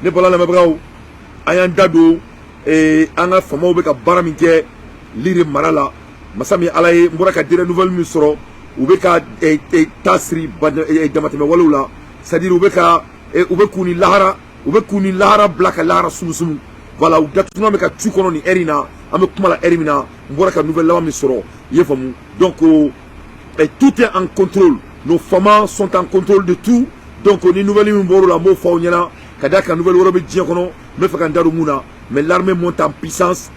ne bala la mabraw ayan dado anga famaw be ka baraminke lire marala masami alaye mburaka dire nouvelle misro ube ka tasri damateme walula c'est-à-dire ube kuni lahara blaka lahara sumusum voilà ou datuna me ka tu kono ni erina ame kumala erimina mburaka nouvelle lawa misro yefamu donc tout est en contrôle. Nos femmes sont en contrôle de tout. Donc, on est nouvelle mboro la mo fauniana. Kadaka nouvelle Europe diakono. Me fakandaru muna. Mais l'armée monte en puissance.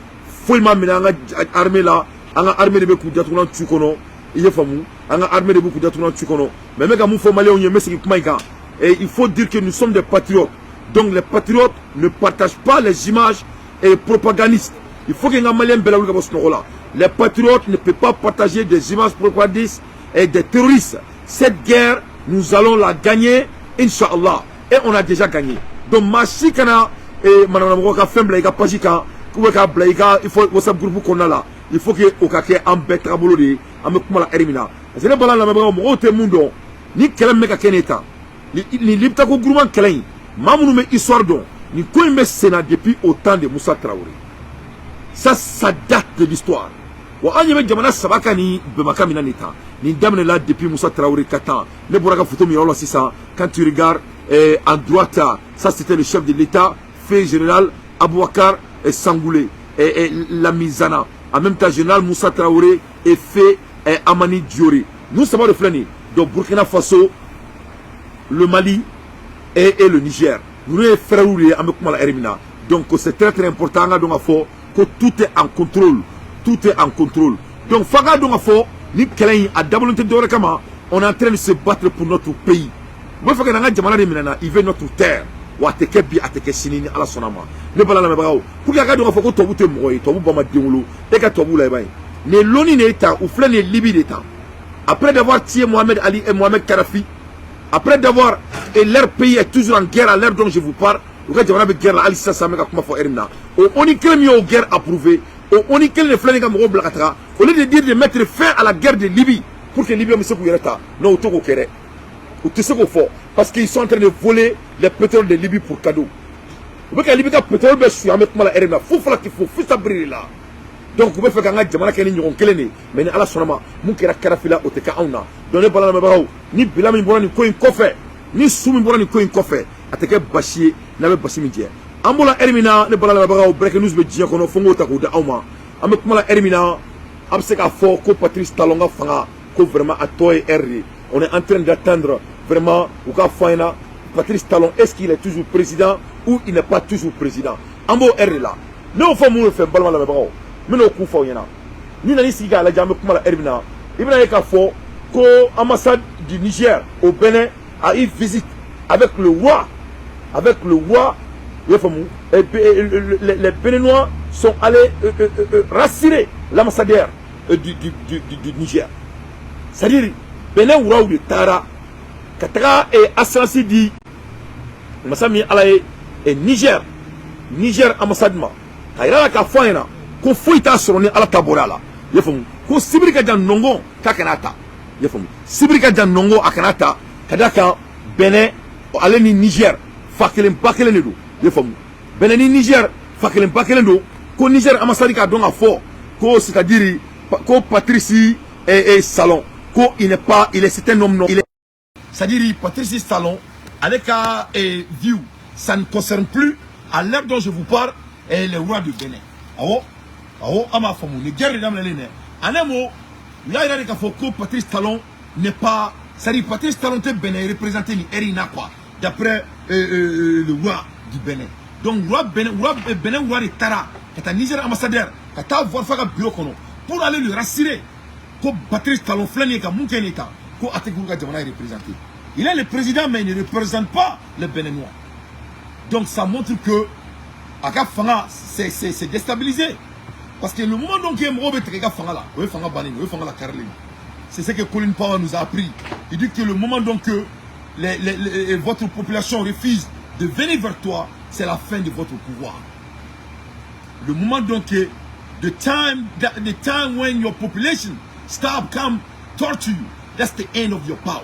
Follement menanga armée là. Anga armée de beaucoup d'atounan tukono. Il est famou. Anga armée de beaucoup d'atounan tukono. Mais mega mou malais on y met ce qui kumaika. Et il faut dire que nous sommes des patriotes. Donc les patriotes ne partagent pas les images et propagandistes. Il faut que les Maliens belaoulga bosnola. Les patriotes ne peuvent pas partager des images propagandistes et des terroristes. Cette guerre, nous allons la gagner, Inch'Allah. Et on a déjà gagné. Donc, Machikana et Madame Moka Femblaïka Pajika, Koueka Blaïka, il faut WhatsApp groupe qu'on a là. Il faut que Okake Ambet Rabolodi, Amekumala Erimina. C'est le balan la Mabra, Mote Mundo, ni Kelem Meka Keneta, ni Liptako Grouman Kelen, Mamoume Isordon, ni Kouime Sénat depuis au temps de Moussa Traoré. Ça date de l'histoire. Wanyeme jamana sabaka ni bemaka minanita ni damne là depuis Moussa Traoré 4 ans ne boraka photo mi c'est ça quand tu regardes à droite ça c'était le chef de l'état fait général Abouakar et Sangoulé et la Mizana en même temps général Moussa Traoré et fait Amani Diori nous savons le flâner donc Burkina Faso le Mali et le Niger nous les frères la Erimina donc c'est très très important donc que tout est en contrôle. Tout est en contrôle. Donc, Faga Dongafo, ni Kelain a d'abord Kama, on est en train de se battre pour notre pays. Moi, Faga Jamana de Minana, il veut notre terre. Ou Atekebi, Atekesini, à la Sonama. Ne pas la Mabao. Pour que Faga Dongafo, Tobu Temroy, Tobu Bama Diolo, et Katobu Labaï. Ne Loni n'État, ou Flan et Libye d'État. Après d'avoir tué Mohamed Ali et Mohamed Kadhafi, après d'avoir, et leur pays est toujours en guerre à l'heure dont je vous parle, vous regardez, on a une guerre à Alissa Sameka Kumafo Erina. On y crée mieux aux guerres approuvées. On y quel les flânés comme Rob Blacatra, au lieu de dire de mettre fin à la guerre de Libye, pour que Libye me se couille non, au Togo Kéré, ou tout ce qu'on fait, parce qu'ils sont en train de voler les pétroles de Libye pour cadeau. Vous voyez que Libye a pétrole, mais je suis à mettre mal à Erina, faut faire qu'il faut, s'abrir là. Donc, vous pouvez faire qu'un Jamana Keni Yon Kelene, mais à la Sonama, Moukera Karafila, au Teka Auna, donnez pas la Mabao, ni Bilami Boran, ni Koin Kofé, ni Soumi Boran, ni Koin Kofé, à Teke Bachier, n'avait pas Simitier. Ambola Ermina, ne balala bagao, break news be dia kono fongo takou da auma. Ame kumala Ermina, abseka fort, ko Patrice Talonga fanga, ko vraiment à toi et on est en train d'attendre vraiment, ou ka faina, Patrice Talon, est-ce qu'il est toujours président ou il n'est pas toujours président? Ambo Erri là. Nous faisons nous faire balala bagao. Mais nous coup fauna. Nous n'allons pas la jambe kumala Ermina. Ibna yeka fort, ko ambassade du Niger au Bénin a eu visite avec le roi. Avec le roi. Les Béninois sont allés rassurer l'ambassadeur du Niger. C'est-à-dire, Bénin ou de Tara, Katara et Assansi dit, Massami Alaye et Niger ambassadement. Taïra la Kafoina, qu'on fouille ta sonné à la Taborala. Yefum, qu'on Sibrika Jan Nongo, Kakanata. Yefum, Sibrika Jan Nongo, Akanata, Kadaka, Bénin, Aleni Niger, Fakelem Bakelenedo. Les femmes. Benani Niger, Fakelem Bakelendo, ko Niger Amassadika donc à fort, ko c'est-à-dire, ko Patricie et Salon, ko il n'est pas, il est c'est un homme non, il est, c'est-à-dire Patricie Salon, avec un view, ça ne concerne plus, à l'heure dont je vous parle, et le roi de Bénin. Ama Famou, les guerres dans les nez. En un mot, là il a dit que Patrice Talon n'est pas, c'est-à-dire Patrice Talon est Bénin, représenté ni Erina quoi, d'après le roi du Bénin. Donc, roi Bénin, roi de Tara, qui est un Niger ambassadeur, qui a voir faire un bureau pour aller le rassurer. Que Patrice Talon Flanier, qui a mon État, que Atekourga Djamana est représenté. Il est le président, mais il ne représente pas les Béninois. Donc, ça montre que Aka Fanga, c'est déstabilisé. Parce que le moment donc il y a un Robert Aka Fanga là, il Fanga Banin, il Fanga la Caroline. C'est ce que Colin Powell nous a appris. Il dit que le moment donc que votre population refuse de venir vers toi, c'est la fin de votre pouvoir. Le moment donc que the time when your population stop come torture you, that's the end of your power.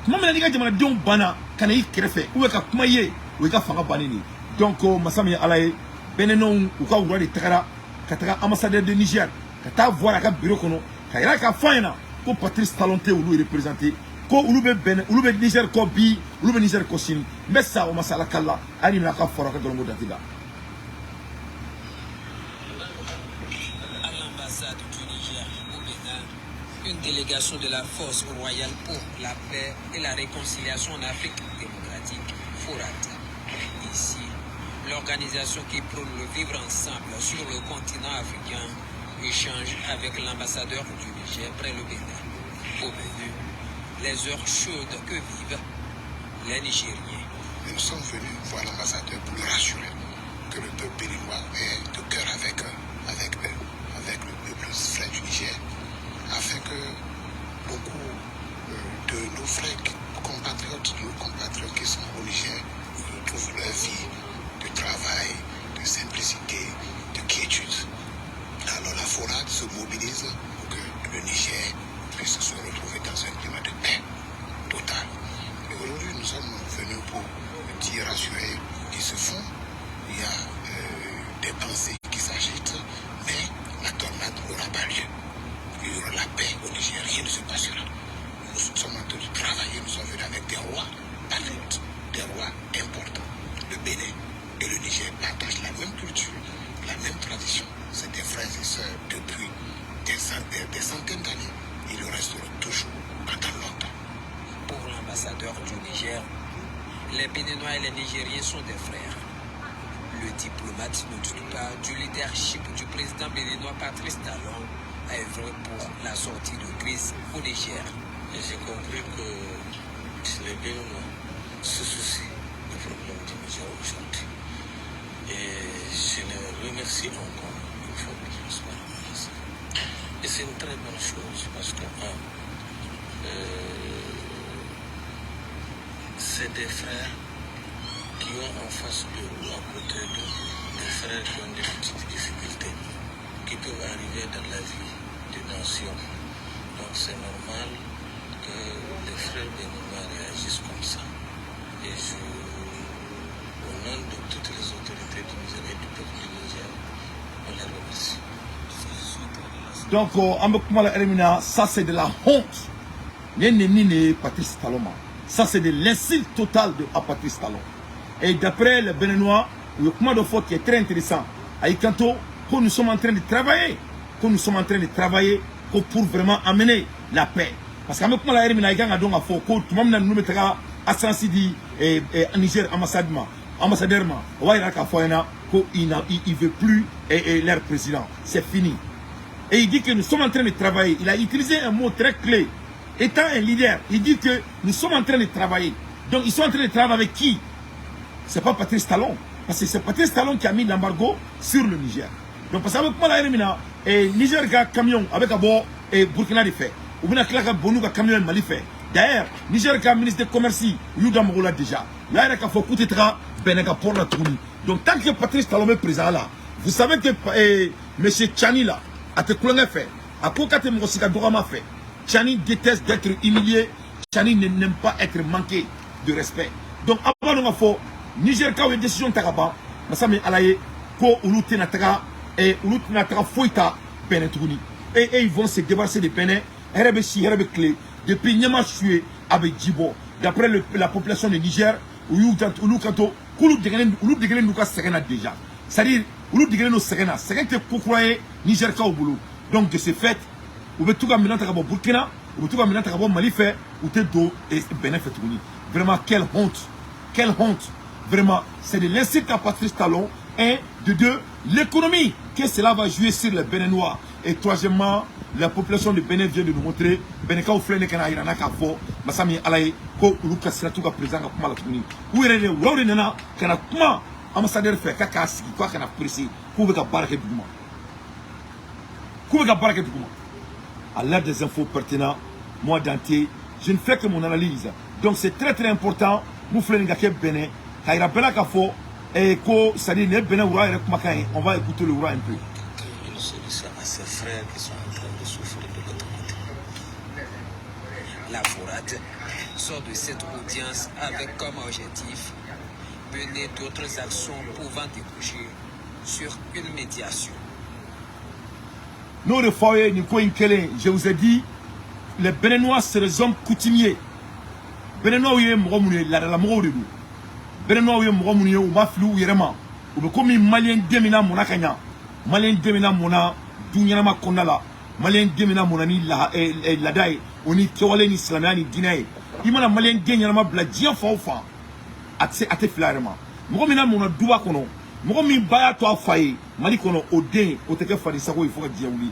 Comment me dit que je me dis bana kana y krefe ou ka kumaye ou ka fanga banini donc masami alaye benenon ou ka wura de tagara kataka ambassadeur de Niger kata voir ka bureau kono kayira ka faina ko Patrice Talon te ulu représenter ko ulu be Niger ko bi ulu be Niger ko sini messa o masala kala ani na ka fora ka dolongo datiga. Une délégation de la force royale pour la paix et la réconciliation en Afrique démocratique, FORAT. Ici, l'organisation qui prône le vivre ensemble sur le continent africain échange avec l'ambassadeur du Niger près le Bénin. Au menu, les heures chaudes que vivent les Nigériens. Nous sommes venus voir l'ambassadeur pour le rassurer que le peuple béninois est de cœur avec le peuple frère du Niger, afin que beaucoup de nos frères compatriotes qui sont au Niger retrouvent leur vie de travail, de simplicité, de quiétude. Alors la FORAD se mobilise pour que le Niger puisse se retrouver dans un climat de paix total. Et aujourd'hui, nous sommes venus pour dire, rassurer qui se font. Il y a des pensées qui s'agitent, mais la tornade n'aura pas lieu. Il y aura la paix au Niger, rien ne se passera. Nous sommes en train de travailler, nous sommes venus avec des rois patriotes, des rois importants. Le Bénin et le Niger partagent la même culture, la même tradition. C'est des frères et sœurs depuis des centaines d'années. Ils le resteront toujours pendant longtemps. Pour l'ambassadeur du Niger, les Béninois et les Nigériens sont des frères. Le diplomate ne doute pas du leadership du président béninois Patrice Talon à œuvrer pour la sortie de crise au Niger. Et j'ai compris que les Béninois se soucient du problème du Niger aujourd'hui. Et je les remercie encore une fois de plus. Et c'est une très bonne chose parce que c'est des frères qui ont en face de ou à côté d'eux des frères qui ont des petites difficultés qui peuvent arriver dans la vie des nations. Donc c'est normal que les frères béninois réagissent comme ça. Et au nom de toutes les autorités du Niger et du peuple du Niger, on les remercie. Donc, ça c'est de la honte. N'est Patrice Talon. Ça c'est de l'insulte totale à Patrice Talon. Et d'après les Béninois, le commande de faute qui est très intéressant, à Ikanto, que nous sommes en train de travailler, pour vraiment amener la paix. Parce que nous avons dit que nous avons fait que tout le monde nous mettra à Sansidi et Niger ambassadeur, il ne veut plus leur président. C'est fini. Et il dit que nous sommes en train de travailler. Il a utilisé un mot très clé. Étant un leader, il dit que nous sommes en train de travailler. Donc ils sont en train de travailler avec qui? C'est pas Patrice Talon. Parce que c'est Patrice Talon qui a mis l'embargo sur le Niger. Donc parce que Niger a un camion avec un bon Burkina de fait. Ou bien un camion Mali fait. D'ailleurs, Niger a un ministre de commerce, Yuda Morola déjà. Là, il y a un coup d'état, Benega pour la tournée. Donc tant que Patrice Talon est présent là, vous savez que M. Tchani là, a te coulé fait. À quoi que Mosika Dorama fait. Tchani déteste d'être humilié. Tchani n'aime pas être manqué de respect. Donc avant nous faut Niger ka une décision takaba, masami alaye ko uluté nataka et uluté nataka foita Benetuni. Et ils vont se débarrasser de Benin, herbe si herbe clé depuis Nyama Choué avec Djibo. D'après la population de Niger, ulu kanto kulu degene nuka serena déjà. C'est-à-dire ulu degene no serena, c'est que kokroye Niger ka au boulot. Donc de ce fait, ou be tuka maintenant takabo Burkina, ou be tuka maintenant takabo Mali fait ou te do et Benin fait tourner. Vraiment quelle honte. Quelle honte. Vraiment, c'est de l'insulte à Patrice Talon. Un, de deux, l'économie que cela va jouer sur les Béninois. Et troisièmement, la population de Bénin vient de nous montrer Bénéka ou Flène Kana Irana Kafo, Masami Alaye, Ko Luka Siratuka président à Kumala Tuni. Où est le Waurina, Kana Kuma, ambassadeur fait Kakasi, quoi qu'on a précis, Koubeka Barake Douma. Koubeka Barake Douma. À l'aide des infos pertinentes, moi d'entier, je ne fais que mon analyse. Donc c'est très très important, nous Flène Gake Bénin. Il rappelle Kafo et que ça dit ne Bénin Oura et Kumakai. On va écouter le Oura un peu. Une solution à ces frères qui sont en train de souffrir de l'autre côté. La FORAD sort de cette audience avec comme objectif mener d'autres actions pouvant déboucher sur une médiation. Nous, je vous ai dit, les Béninois, c'est les hommes coutumiers. Béninois, oui, la mort. Béninois, oui, ou ma flou, ou comme Malien Demina Monakanya, Malien Demina Mona, Dunyama Konala, Malien Demina Monani, la Daï, on y Kewalen Islamani, Dinaï. Il m'a Malien Denyama Bladien Faufa, à te flarement. Momina Mona Douakono, Momi Baya to Faye, Malikono, Odin, Oteke Fadisako, il faut dire oui.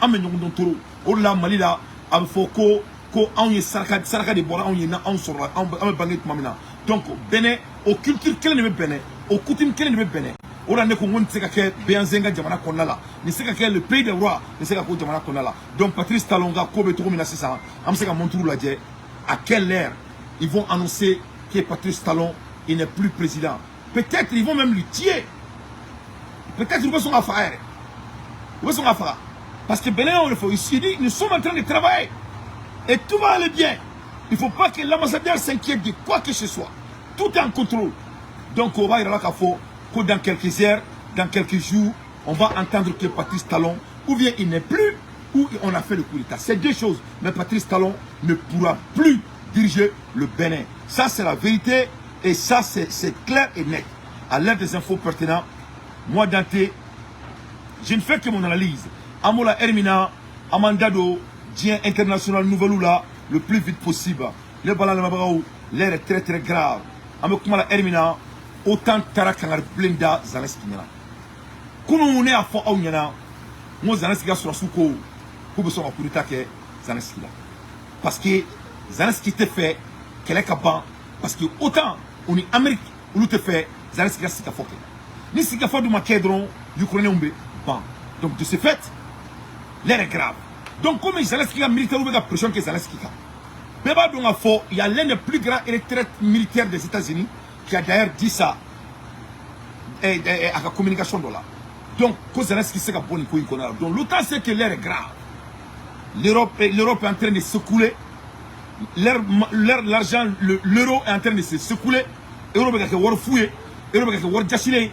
Amenyondon Toro, Ola Malila, Amfoko, Ko, Anye Saraka de Bora, on y a un sur un baguette mamina. Donc, Bénin, aux cultures qu'elle ne Bénin, aux coutumes qu'elle ne Bénin. On a ne qu'on sait que Béanzenga Jamana Konala, ne sait que le pays des rois, ne sait que Jamana Konala. Donc, Patrice Talonga, Kobe Toromina Sissa, Amseka Montrou Ladje, à quelle ère ils vont annoncer que Patrice Talon, il n'est plus président. Peut-être ils vont même lui tuer. Peut-être ils vont son affaire. Ils vont son affaire. Parce que Bénin, on le fait ici, nous sommes en train de travailler. Et tout va aller bien. Il ne faut pas que l'ambassadeur s'inquiète de quoi que ce soit. Tout est en contrôle. Donc, on va y aller que dans quelques heures, dans quelques jours, on va entendre que Patrice Talon, ou bien il n'est plus, ou on a fait le coup d'État. C'est deux choses. Mais Patrice Talon ne pourra plus diriger le Bénin. Ça, c'est la vérité. Et ça, c'est clair et net. À l'ère des infos pertinentes, moi, Dante, je ne fais que mon analyse. Amola Hermina, Amandado, Dien International Nouveloula, le plus vite possible. Le ballon l'air est très très grave. Amokumala Hermina, autant Tarakangar Blenda Zaleskina. Comment on est à fond au Yana, moi Zaleski sur Souko, pour que ce soit pour Zaleski. Parce que Zaleski te fait qu'elle est capable, parce que autant on est Amérique, où te fait Zaleski a Sika Foké. Ni Sika Foké de Makedron, Ukrainien, bon. Donc de ce fait, l'air est grave. Donc comme Zaleski a militaire ou la pression que Zaleski a. Beba donc il y a l'un des plus grands retraites militaires des États-Unis qui a d'ailleurs dit ça à la communication de là. Donc, Zaleski c'est bon donc l'OTAN sait que l'air est grave. L'Europe est en train de se couler. L'argent, l'euro est en train de se secouler. L'Europe est en train de se fouiller. L'Europe est en train de se.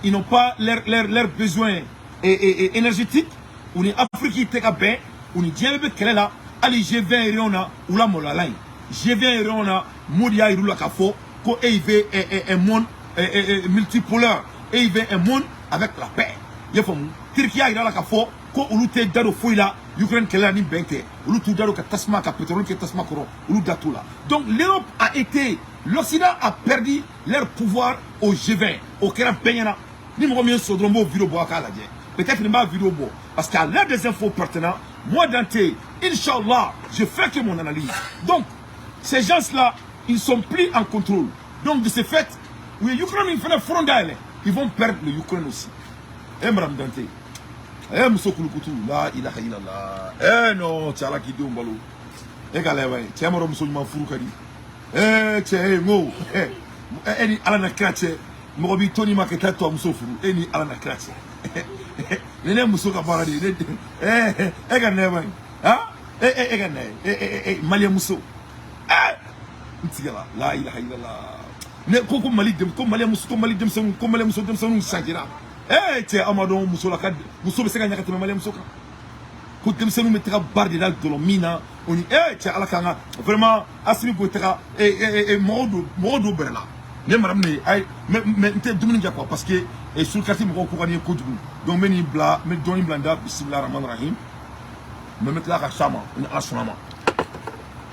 Ils n'ont pas leurs besoins énergétiques. On est Afrique qui est bien. On est bien avec qu'elle est là. Ali G20 Riona ou la Molalai. G20 Riona, Moudia Irula Kafo, ko EIV est un monde multipolaire. EIV est un monde avec la paix. Yefom, Turquie Irala Kafo, ko Ulute Dado Fouila, Ukraine Kelani Bente, Ulutu Dado Katasma, Pétrole Katasma Koro, Uludatula. Donc l'Europe a été, l'Occident a perdu leur pouvoir au G20, au Kéra Penyana. Ni Mouromiens Sodromo Vidéo Boaka la peut-être ne pas vidéo bo. Parce qu'à l'heure des infos pertinentes, moi Dante, Inch'Allah, je fais que mon analyse. Donc, ces gens-là, ils sont pris en contrôle. Donc, de ce fait, oui, l'Ukraine, ils font un front d'aile. Ils vont perdre l'Ukraine aussi. Eh, Madame Dante. Eh, Mousso Kouloukou, là, il a illallah. Eh, non, tu as la qui dit, Mbalo. Eh, Galé, tu as mon Mousso Manfourou Kadi. Eh, tu as un eh, ni Alana Kratche. Morobi Tony Maketa, toi, Mousso Fourou. Eh, ni Alana Kratche. Les Mousso Kabaradi. Eh, Galé, hein? Eh, Malia Mousso. Eh, la ilaha illallah. Ne koko Mali dem, comme Malia Mousso, comme Malia Mousso dem son s'agira. Eh, tiens, Amadon Mousso la cade. Mousso se gagne à Malia Mousso. Quand dem son mettra barre de l'Altolomina, on dit, eh, tiens, Alakanga, vraiment, Asimi Boutera, Modo Berla. Ne me ramener, mais t'es Dominique quoi, parce que, et sur le quartier, mon compagnie est Koudou. Donc, Meni Bla, Meni Blanda, Bismillah Rahman Rahim. Me mettre là à Chama, une assurama.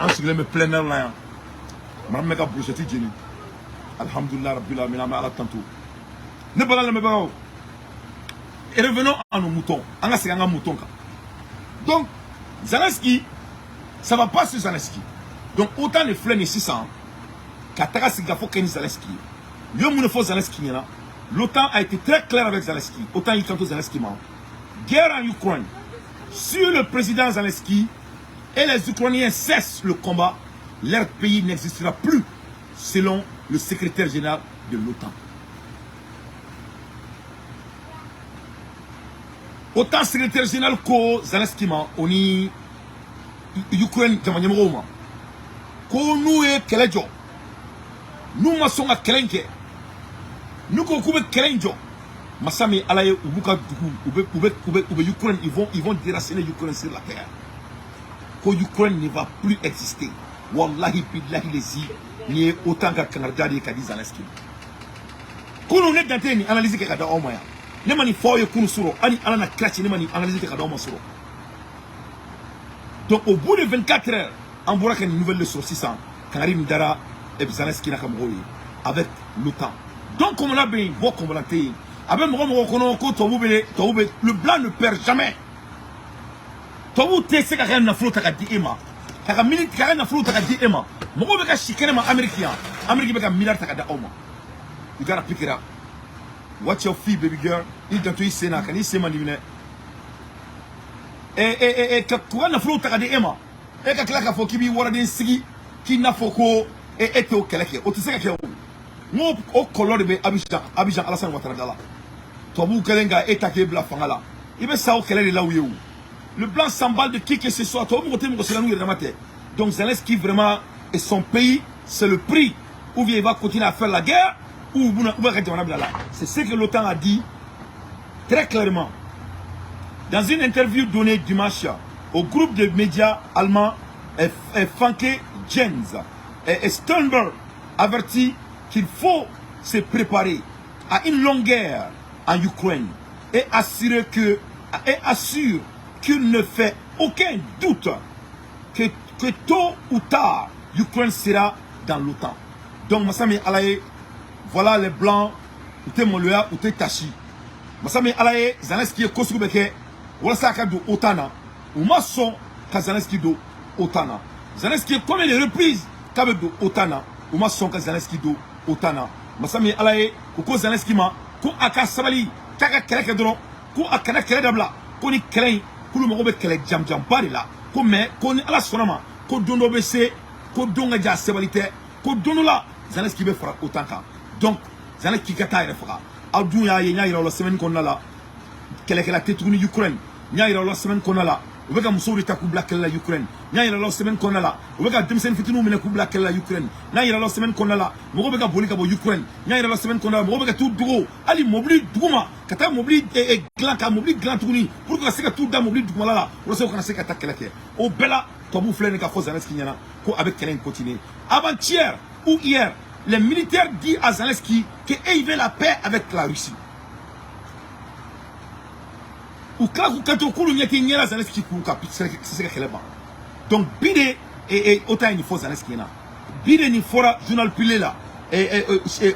Ensuite, je me plains là. Je me mets à bouger, c'est Jenny. Alhamdulillah, Rabbil Alamin, à la tantôt. Ne pas la me. Et revenons à nos moutons. On a ces moutons. Donc, Zaleski, ça ne va pas sur Zaleski. Donc, autant les flènes ici, ça, qu'à Sigafo Kenny Zaleski. Le monde faut Zaleski, l'OTAN a été très clair avec Zaleski. Autant il tente Zaleski, guerre en Ukraine. Si le président Zelensky et les Ukrainiens cessent le combat, leur pays n'existera plus, selon le secrétaire général de l'OTAN. Autant secrétaire général que Zelensky, on est Ukraine, ko nous et Kelejo. nous maçons à Kelenke. Nous coupons Kelenjo. Masami Alaye Ubuka Ukraine, ils vont déraciner l'Ukraine sur la terre. Que l'Ukraine ne va plus exister. Wallahi billahi lezi ni autant que Canada et Kadi Zelensky. Quand on est dans une analyse qui est dans le monde, ne mani foye kunu suro, ani alana klachi ne mani analyse qui est dans le monde. Donc au bout de 24 heures, on voit qu'il y a une nouvelle leçon 600, Karim Dara et Zelensky avec l'OTAN. Donc comme on a bien, bon comme on a été, avec le blanc ne perd jamais. Tobu tese ka kana flota ka diema. Ka minute ka kana flota ka diema. Mogo be ka shikene ma American. American be ka milliard ka da oma. You gotta pick it up. Watch your feet, baby girl. Il dans toi sena kan il sema divine. Ka kana flota ka diema. Ka kala ka foki bi wara den sigi ki na foko eto keleke. O tse ka ke. Mo o color be Abidjan Alassane Ouattara dala. Tobu kelenga etake bla fangala. Ibe sa o kelele la uyeu. Le blanc s'emballe de qui que ce soit. Donc Zelensky vraiment et son pays, c'est le prix. Ou bien il va continuer à faire la guerre, ou c'est ce que l'OTAN a dit très clairement. Dans une interview donnée dimanche au groupe de médias allemands Funke Jens, Sternberg avertit qu'il faut se préparer à une longue guerre en Ukraine et assure qu'il ne fait aucun doute que tôt ou tard, l'Ukraine sera dans l'OTAN. Donc, Massami Alaye, voilà les blancs, ou te Moloya, ou te Tachi. Massami Alaye, Zelensky est Kosovo Beke, voilà ça qu'a do OTAN, ou maçon, qu'a Zelensky do OTAN. Zelensky est combien de reprises qu'a do OTAN, ou maçon, qu'a Zelensky do OTAN. Massami Alaye, ou ko Zelensky ma, ko aka sabali, kaka keleke dron, ko akana kele dabla, ko ni kele. Pour le moment, jam pas là. Comme qu'on est à la sonama, qu'on donne au BC, qu'on donne à Sebalite, qu'on donne là, Zelensky veut faire autant qu'à. Donc, Zelensky kata il fera. Aldouya y a la semaine qu'on a là, qu'elle a tête tournée Ukraine. Il y a la semaine qu'on a là. On veut qu'à Moussouri ta coupe la Ukraine. Il y a la semaine qu'on a là. On veut qu'à Demsen Fitinou mena coupe la Ukraine. Il y a la semaine qu'on a là. On veut qu'à Bolika pour Ukraine. Il y a la semaine qu'on a là. On veut qu'à tout gros. Ali mobile Douma. Kata mobile et gland ka mobile gland tourni. Pour que ça tout da mobile Douma là. On sait qu'on a qu'à attaquer la terre. Au bella, toi vous flène qu'à force Zelensky yana. Ko avec quelqu'un continuer. Avant-hier ou hier, les militaires disent à Zelensky qu'ils veulent la paix avec la Russie. Ou quand on a dit que Zelensky c'est ce donc bide et autant il faut Zelensky là bide il faut journal pilé là et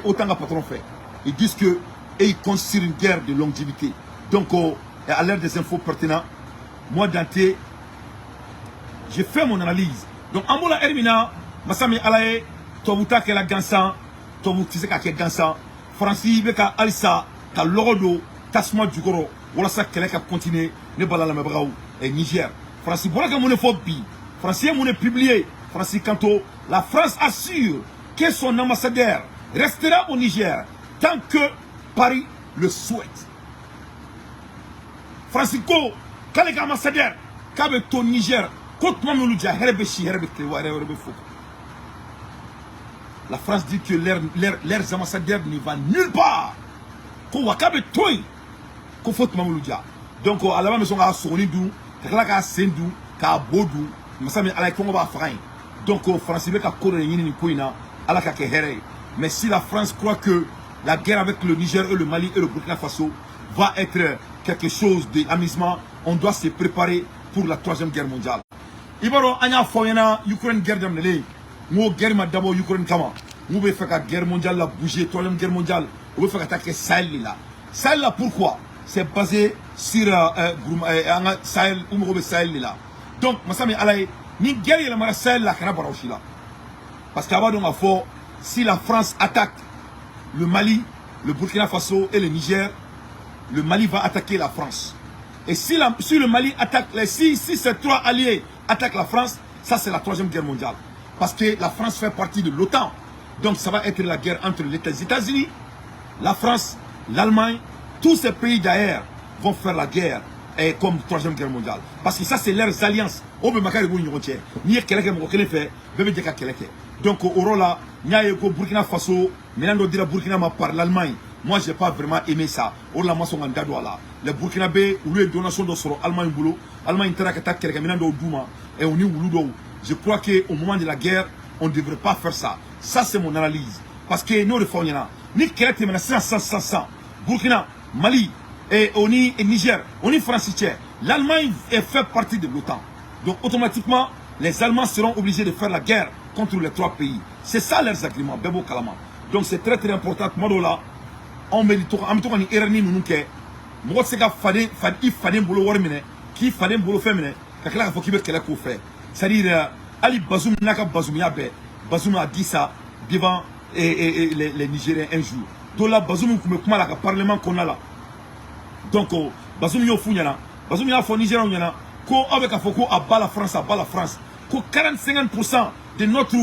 autant que patron fait ils disent que ils construisent une guerre de longévité donc à l'ère des infos pertinentes moi Dante j'ai fait mon analyse donc en mola Hermina Massami Alaye Tobuta que la gansan Tobuta c'est que gansan Francis Beka Alissa ka logodo tasma du goro voilà ça qu'elle a continué ne balala mebrao et Niger Francis voilà que mon phobie Francis mon publié Francis Kanto la France assure que son ambassadeur restera au Niger tant que Paris le souhaite. Francisco quand les ambassadeurs qu'avec au Niger contre Mameloudia herbeshi herbete wa herbefo. La France dit que leurs ambassadeurs ne vont nulle part. Ko wakabe toy donc à la maison à Sonidou, à Sendou, à Bodou, donc France mais si la France croit que la guerre avec le Niger et le Mali et le Burkina Faso va être quelque chose d'amusement, on doit se préparer pour la 3e guerre mondiale. Ibaro anya foyena Ukraine guerre d'amnele, mo guerre ma d'abord Ukraine kama, mo be faire la guerre mondiale la bouger 3e guerre mondiale, on veut faire attaquer Sahel là. Sahel là pourquoi? C'est basé sur Sahel ou Sahel là. Donc, Massami Alaye, ni guerre la mara Sahel là kana baroshi là. Parce qu'avant donc si la France attaque le Mali, le Burkina Faso et le Niger, le Mali va attaquer la France. Et si le Mali attaque, si ces 3 alliés attaquent la France, ça c'est la 3e guerre mondiale. Parce que la France fait partie de l'OTAN. Donc ça va être la guerre entre les États-Unis, la France, l'Allemagne, tous ces pays d'ailleurs vont faire la guerre comme 3e guerre mondiale. Parce que ça c'est leurs alliances. Donc au rôle là, il y a eu Burkina Faso, maintenant on dit la Burkina par l'Allemagne. Moi j'ai pas vraiment aimé ça. Au là moi son gandado là. Les Burkinabés ou les donations de sur Allemagne boulot, Allemagne interact avec quelqu'un maintenant Douma et on est Wuludo. Je crois que au moment de la guerre, on ne devrait pas faire ça. Ça c'est mon analyse. Parce que nous le faisons là. Ni Kéret maintenant 100. Burkina, Mali et on est Niger, on est français. L'Allemagne fait partie de l'OTAN. Donc automatiquement, les Allemands seront obligés de faire la guerre contre les 3 pays. C'est ça leurs agréments, Bebo Kalama. Donc c'est très important. Moi là, on me dit en tout cas ni erreur ni nous que moi c'est qu'à fallait boulot warmine, qui fallait boulot féminin, qu'à la faut qu'il qu'elle a fait. C'est-à-dire Ali Bazoum naka Bazoum yabe, Bazoum a dit ça devant les Nigériens un jour. Donc là Bazoum comment la parlement qu'on a là. Donc Bazoum yo founyana, Bazoum ya fou Nigériens yana, ko avec a foko à bas la France, ko 40-50% de notre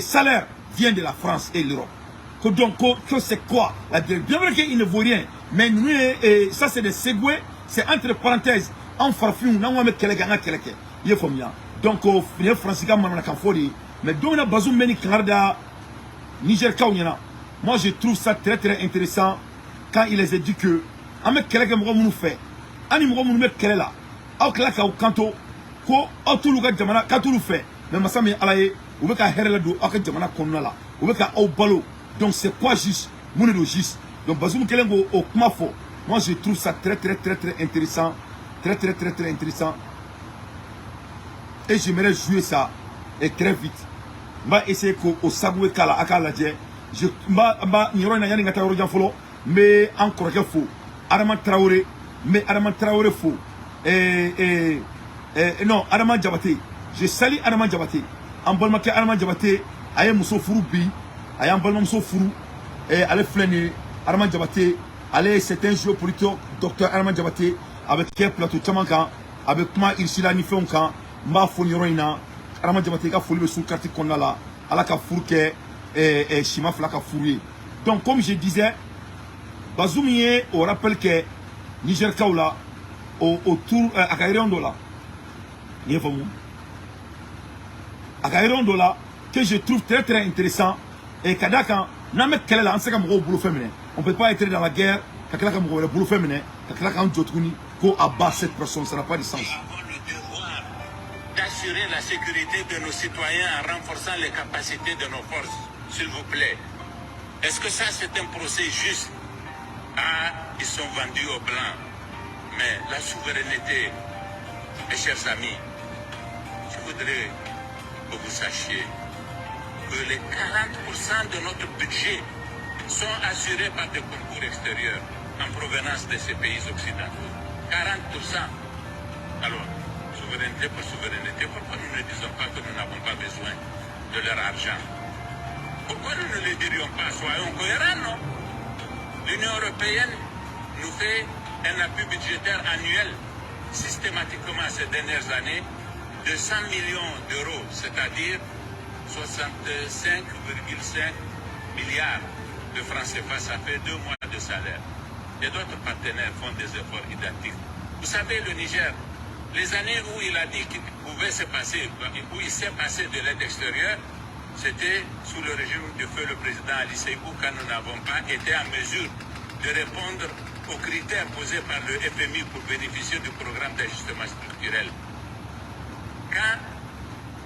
salaire vient de la France et l'Europe. Donc, que c'est quoi la direction? Bien vrai qu'il ne vaut rien, mais nous, ça c'est des segoués, c'est entre parenthèses, en farfou, nous on met quelqu'un. Il est formidable. Donc, il est français, mais donc, on a besoin de Canada, Niger, moi je trouve ça très très intéressant quand il les a dit que, on met quelqu'un qui nous fait, on nous met quelqu'un là, on claque au canto, ko tout le gars jamana quand tout le fait, mais ma sami alaye, ou bien qu'à herler au jamana qu'on a là, ou bien qu'à au ballot. Donc c'est pas juste, mon juste. Donc Bazoum Kelengo au Kmafo, moi je trouve ça très intéressant, très intéressant. Et j'aimerais jouer ça et très vite. M'a essayer qu'au Saboué Kala Akaladje, je m'a n'yora na yani ngata rojan folo, mais encore qu'il faut. Adama Traoré, mais Adama Traoré faux. Non, Adama Diabaté. Je salue Adama Diabaté. En bon maquet Adama Diabaté, aye Mousso Fouroubi. Ayant balmam so furu et aller flâner Armand Diabaté aller c'est un géopolitique docteur Armand Diabaté avec quel plateau Tchamanka avec moi il s'y la ni fait quand m'a fourni roina Armand Diabaté a fourni sous carte qu'on a là à la fourke et Chima flaka fourri. Donc comme je disais Bazoumie on rappelle que Niger Kaoula autour à Kairondo là il faut à Kairondo là que je trouve très intéressant. Et Kadaka, on ne peut pas être dans la guerre, qu'on abat cette personne, ça n'a pas de sens. Nous avons le devoir d'assurer la sécurité de nos citoyens en renforçant les capacités de nos forces, s'il vous plaît. Est-ce que ça c'est un procès juste? Ah, ils sont vendus au blanc. Mais la souveraineté, mes chers amis, je voudrais que vous sachiez que les 40% de notre budget sont assurés par des concours extérieurs en provenance de ces pays occidentaux. 40%. Alors, souveraineté pour souveraineté, pourquoi nous ne disons pas que nous n'avons pas besoin de leur argent? Pourquoi nous ne le dirions pas? Soyons cohérents, non? L'Union européenne nous fait un appui budgétaire annuel systématiquement ces dernières années de 100 millions d'euros, c'est-à-dire 65,5 milliards de francs CFA, ça fait 2 mois de salaire. Et d'autres partenaires font des efforts identiques. Vous savez, le Niger, les années où il a dit qu'il pouvait se passer, où il s'est passé de l'aide extérieure, c'était sous le régime de feu le président Ali Seibou, quand nous n'avons pas été en mesure de répondre aux critères posés par le FMI pour bénéficier du programme d'ajustement structurel. Quand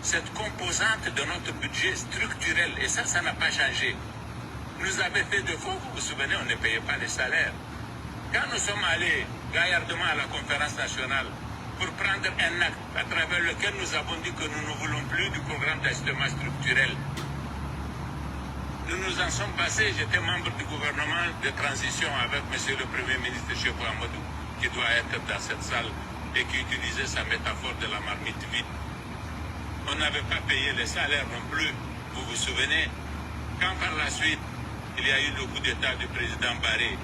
cette composante de notre budget structurel, et ça n'a pas changé, nous avait fait défaut, vous vous souvenez, on ne payait pas les salaires. Quand nous sommes allés gaillardement à la conférence nationale pour prendre un acte à travers lequel nous avons dit que nous ne voulons plus du programme d'ajustement structurel, nous nous en sommes passés. J'étais membre du gouvernement de transition avec M. le Premier ministre Chefou Amadou, qui doit être dans cette salle et qui utilisait sa métaphore de la marmite vide. On n'avait pas payé les salaires non plus, vous vous souvenez, quand par la suite, il y a eu le coup d'État du président Barré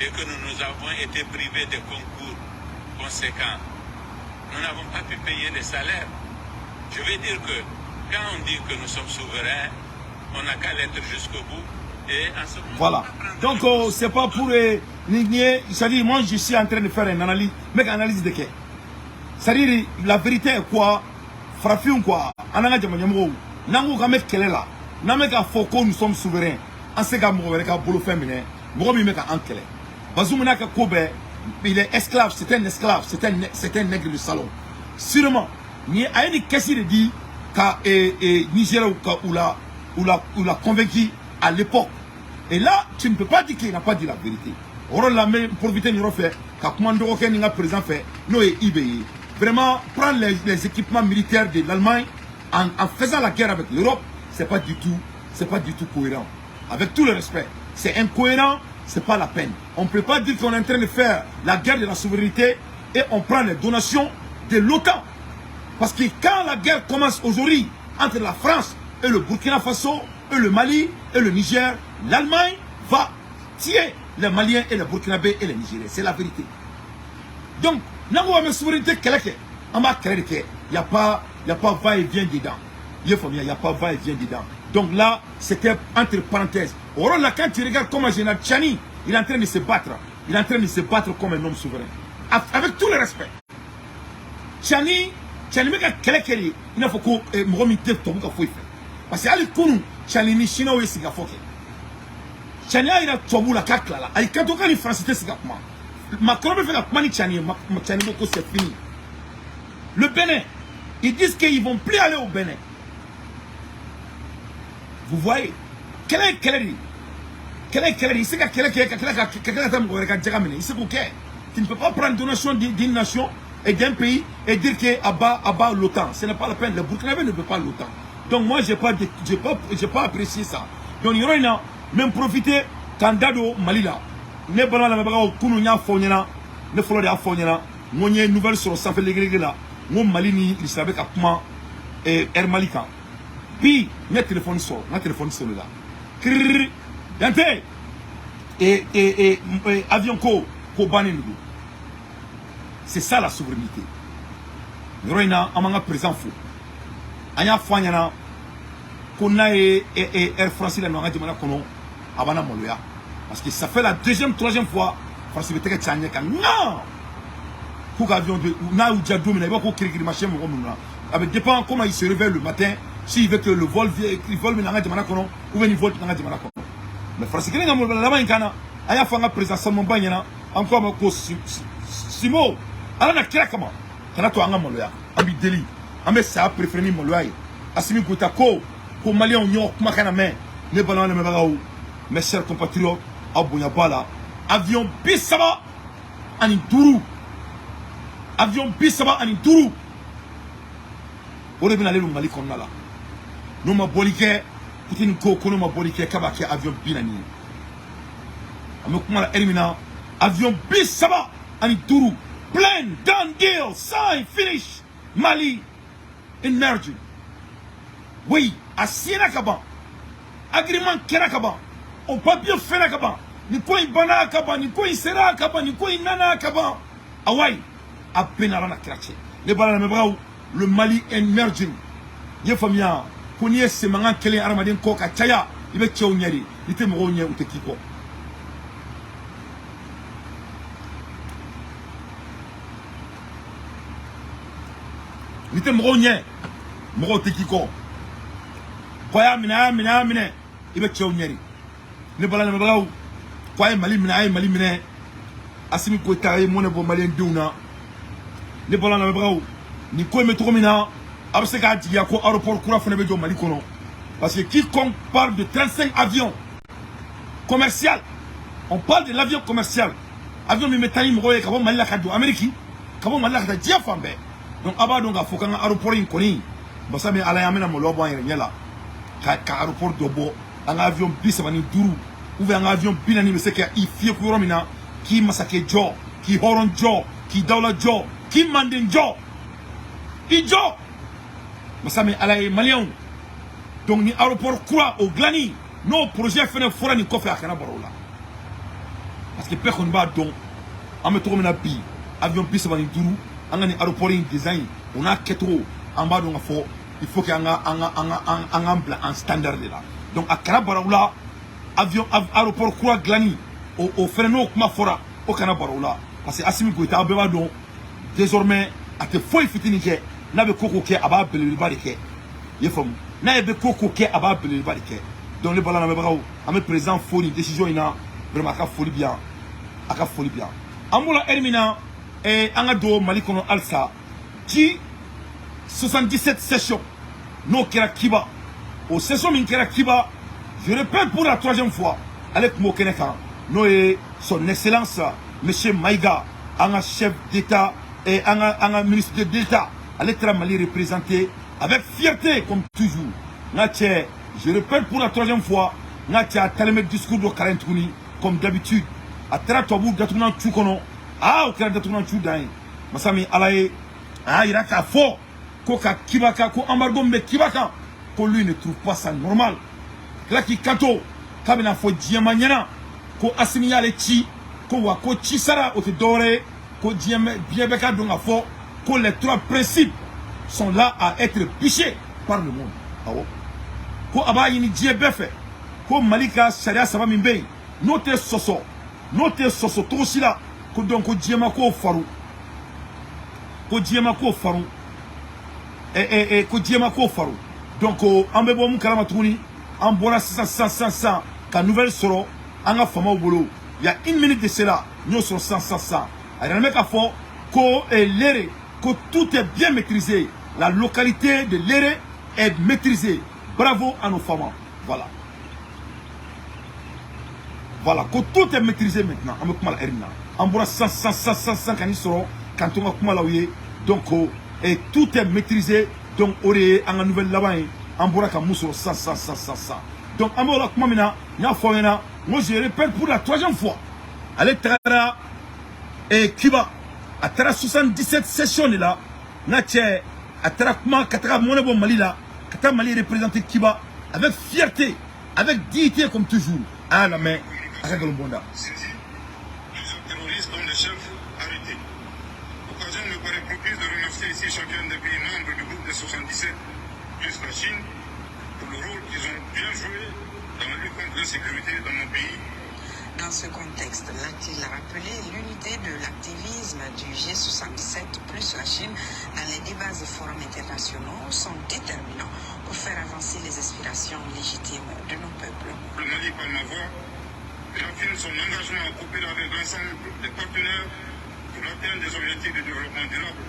et que nous avons été privés de concours conséquents. Nous n'avons pas pu payer les salaires. Je veux dire que quand on dit que nous sommes souverains, on n'a qu'à l'être jusqu'au bout. Et en ce moment, voilà. Donc, c'est pas pour nier. C'est-à-dire, moi, je suis en train de faire une analyse. Mais une analyse de quoi? C'est-à-dire, la vérité est quoi? farafin quoi an ka jamana ɲɛmɔgɔw n'an ko k'an bɛ kɛlɛ la n'an bɛ k'a fɔ ko nous sommes souverains an se ka mɔgɔ wɛrɛ ka bolofɛn minɛ mɔgɔ min bɛ ka an kɛlɛ Bazoum n'a ka ko bɛɛ il est esclave, c'est un esclave, c'est un nègre de salon. Sûrement, ni a une question de dire que Niger ou l'a convaincu à l'époque. Et là, tu ne peux pas dire qu'il n'a pas dit la vérité. On l'a même profité de faire, quand Commando n'a présent fait, nous et IBI. Vraiment, prendre les équipements militaires de l'Allemagne en faisant la guerre avec l'Europe, c'est pas du tout cohérent. Avec tout le respect, c'est incohérent. C'est pas la peine. On ne peut pas dire qu'on est en train de faire la guerre de la souveraineté et on prend les donations de l'OTAN. Parce que quand la guerre commence aujourd'hui entre la France et le Burkina Faso et le Mali et le Niger, l'Allemagne va tuer les Maliens et les Burkinabés et les Nigériens. C'est la vérité. Donc, nous avons une souveraineté on va créer il n'y a pas va-et-vient dedans. Il n'y a pas va-et-vient dedans. Donc là, c'était entre parenthèses. Or là, quand tu regardes comment général Tchani, il est en train de se battre. Il est en train de se battre comme un homme souverain. Avec tout le respect. Tchani, il n'a pas que Mohamed Tomou a fait. Parce que Ali Kounou, Tchani ni Chinois ou Siga Foké. Tchani il a Tomou la carte là. Et quand on a une francité, c'est comment Macron veut faire la mani Tchani, Tchani beaucoup c'est fini. Le Bénin, ils disent qu'ils ne vont plus aller au Bénin. Vous voyez, quel est tu ne peux pas prendre donation d'une nation et d'un pays et dire que abat l'OTAN. Ce n'est pas la peine. Le Burkinabé ne veut pas l'OTAN. Donc moi, je n'ai pas apprécié ça. Donc il y aura même profité quand Dado Malila. Ne pas la même Kounou Fonyana, ne faut pas Fonyana. Moi, il y a une nouvelle sur ça fait les Grecs là. Moi, Malini, il savait qu'à comment Air Malika. Puis, notre téléphone sort là. Krrrr, yante. Et avion ko bani nous. C'est ça la souveraineté. Yoroina amanga présent fou. Anya fanyana kona Air France la nanga dimana kono abana moloya. Parce que ça fait la deuxième, troisième fois France veut te tchanye kan. Non. Pour avion de na ou diado mais il va ko kirikiri machin mo mona. Avec dépend comment il se réveille le matin. S'il veut que le vol vienne, il vole mais n'anga dimana kono ou bien il vole n'anga dimana kono. Mais France kene ngamo la main kana aya fanga présent mon banyana encore ma ko simo ala na kira kama kana to anga moloya abi deli ambe sa préféré moloya asimi kota ko malien nyo kuma kana mais ne balon ne me mes chers compatriotes abonya bala avion bisaba ani duru avion bisaba ani duru ore bina le Mali konna la no ma bolike putin ko kono ma bolike kabake avion binani amekuma la elimina avion bisaba ani duru plan done deal sign finish Mali emerging oui asiena kaba agreement kera kaba on papier fera kaba ni ko ibana kaba ni ko isera kaba ni ko inana kaba awai apena na krache le bala me braw le Mali emerging ye famia koni ese manga kele armadin ko ka chaya ibe chew nyari ite mo nya utekiko ite mo nya mo utekiko koya mina ibe chew nyari le bala me braw koya Mali mina asimi ko taye mo ne bo Malien duna le bala me braw ni ko me to mina abseka diya ko aéroport kura fana be jo Mali kono parce que quiconque parle de 35 avions commerciaux, on parle de l'avion commercial avion mi metani mo ko Mali la kadu Amérique kabo Mali la kadu dia fambe donc aba donc afoka nga aéroport in koni basa me ala yamena mo lobo en nyela ka aéroport dobo un avion bisabani duru ou un avion binani me seke ifie ko romina ki masake jo ki horon jo ki dawla jo ki mandin jo ijo masame ala malien donc ni aéroport quoi au glani no projet fait fora ni kofa kana barola parce que personne ba donc am to mena bi avion pisse bani duru angani aéroport in design on a ketro en bas donc fo il faut que anga en standard là donc à kana barola avion aéroport quoi glani au freno kuma fora au kana barola parce que asimi ko ta beba donc désormais à te foi fitini ke n'a be koko ke aba beleba de ke ye fam n'a be koko ke aba beleba de ke donc le bala na be bagaw am président foni décision ina vraiment ka folie bien aka folie bien amula ermina et anga do Mali kono alsa qui 77 sessions no kera kiba au session min kera kiba je répète pour la 3e fois avec Mokeneka no est son excellence monsieur Maïga anga chef d'état et anga ministre d'état à l'état Mali représenté avec fierté comme toujours natie je répète pour la 3e fois natie a tellement discours de Karentuni comme d'habitude a tratobu datuna tukono au kera datuna tudai masami alaye iraka fo ko ka kibaka ko embargo me kibaka ko lui ne trouve pas ça normal là qui kanto kabina fo diema nyana ko asimiya le chi ko wa ko chi sara o te dore ko diema bien beka donga fo ko les 3 principes sont là à être pichés par le monde awo ko abayi ni diebefe ko malika sharia saba mimbe note soso to sila ko donc ko diema ko faru ko diema ko faru ko diema ko faru donc an be bo mun kalama tuguni an bora 500 ka nouvelle soro an ga fama bolo il y a 1 minute de cela nous sur 500 ayana me ka fo ko l'ere que tout est bien maîtrisé la localité de l'ere est maîtrisée bravo à nos femmes voilà que tout est maîtrisé maintenant an be kuma la erina an bora 500 kan soro quand on va kuma la wiye donc et tout est maîtrisé donc ore en nouvelle là-bas en boraka muso 100 donc amola kumamina nya foyena moi je répète pour la 3e fois allez tara et Cuba à tara 77 sessions là natie à tara kuma katara monebo Mali là kata Mali représenter Cuba avec fierté avec dignité comme toujours à la main à Galobonda plusieurs terroristes dont les chefs arrêtés. L'occasion me paraît propice de remercier ici chacun des pays membres du groupe des 77 plus la Chine pour le rôle qu'ils ont bien joué dans la lutte contre l'insécurité dans mon pays. Dans ce contexte, l'a-t-il rappelé, l'unité de l'activisme du G77 plus la Chine dans les débats et forums internationaux sont déterminants pour faire avancer les aspirations légitimes de nos peuples. Le Mali, par ma voix, réaffirme son engagement à coopérer avec l'ensemble des partenaires pour l'atteinte des objectifs de développement durable,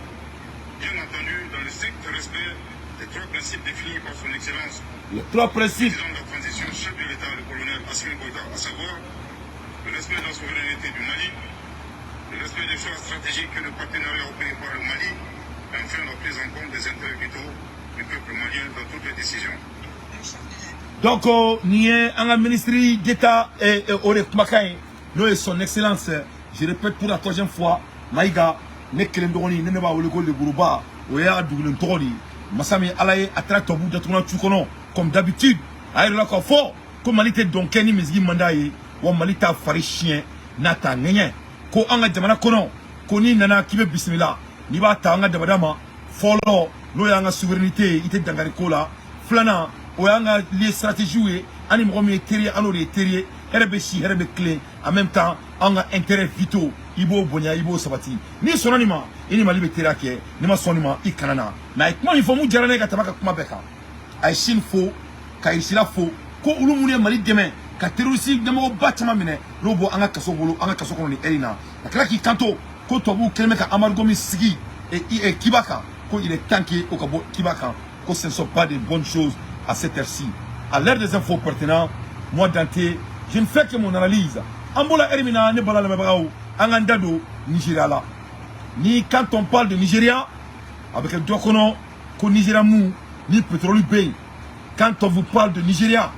bien entendu dans le strict respect des 3 principes définis par son Excellence, les 3 principes président de la transition, chef de l'État, le colonel Assimi Goïta, à savoir le respect de la souveraineté du Mali, le respect des choix stratégiques que le partenariat opéré par le Mali, et enfin la prise en compte des intérêts vitaux du peuple malien dans toutes les décisions. donc nié un ministre d'État et ore kumakai no est son excellence je répète pour la 3e fois Maïga ne kelen dogoni ne ba wole ko le buruba o ya dugulun togoni masami alaye attract obu datuna tukono comme d'habitude ayro la ko fo ko malite donc ni misgi mandaye wa malita fari chien nata ngenye ko anga jamana kono ko ni nana kibe bismillah ni ba ta anga dabadama folo no ya nga souveraineté ite dangari ko la flana o ya nga les stratégies ani mo mi terrier alors les terrier herbe si herbe clé en même temps anga intérêt vitaux ibo bonya ibo sabati ni sonanima ini mali betera ke ni ma sonima ikanana na ikma il faut mu jarane ka tabaka kuma beka ay shin fo ka isila fo ko ulumuni mali demain ka terroriste demo batama mine robo anga kaso bolo anga kaso kono ni erina akla ki kanto ko tobu kelme ka amargomi sigi et kibaka ko il est tanké au kabo kibaka ko ce ne sont pas de bonnes choses à cette heure-ci à l'heure des infos pertinents moi Dante je ne fais que mon analyse ambola ermina ne bala le mabao angandado Nigeria là ni quand on parle de Nigeria avec le dokono ko Nigeria mou ni pétrole bay quand on vous parle de Nigeria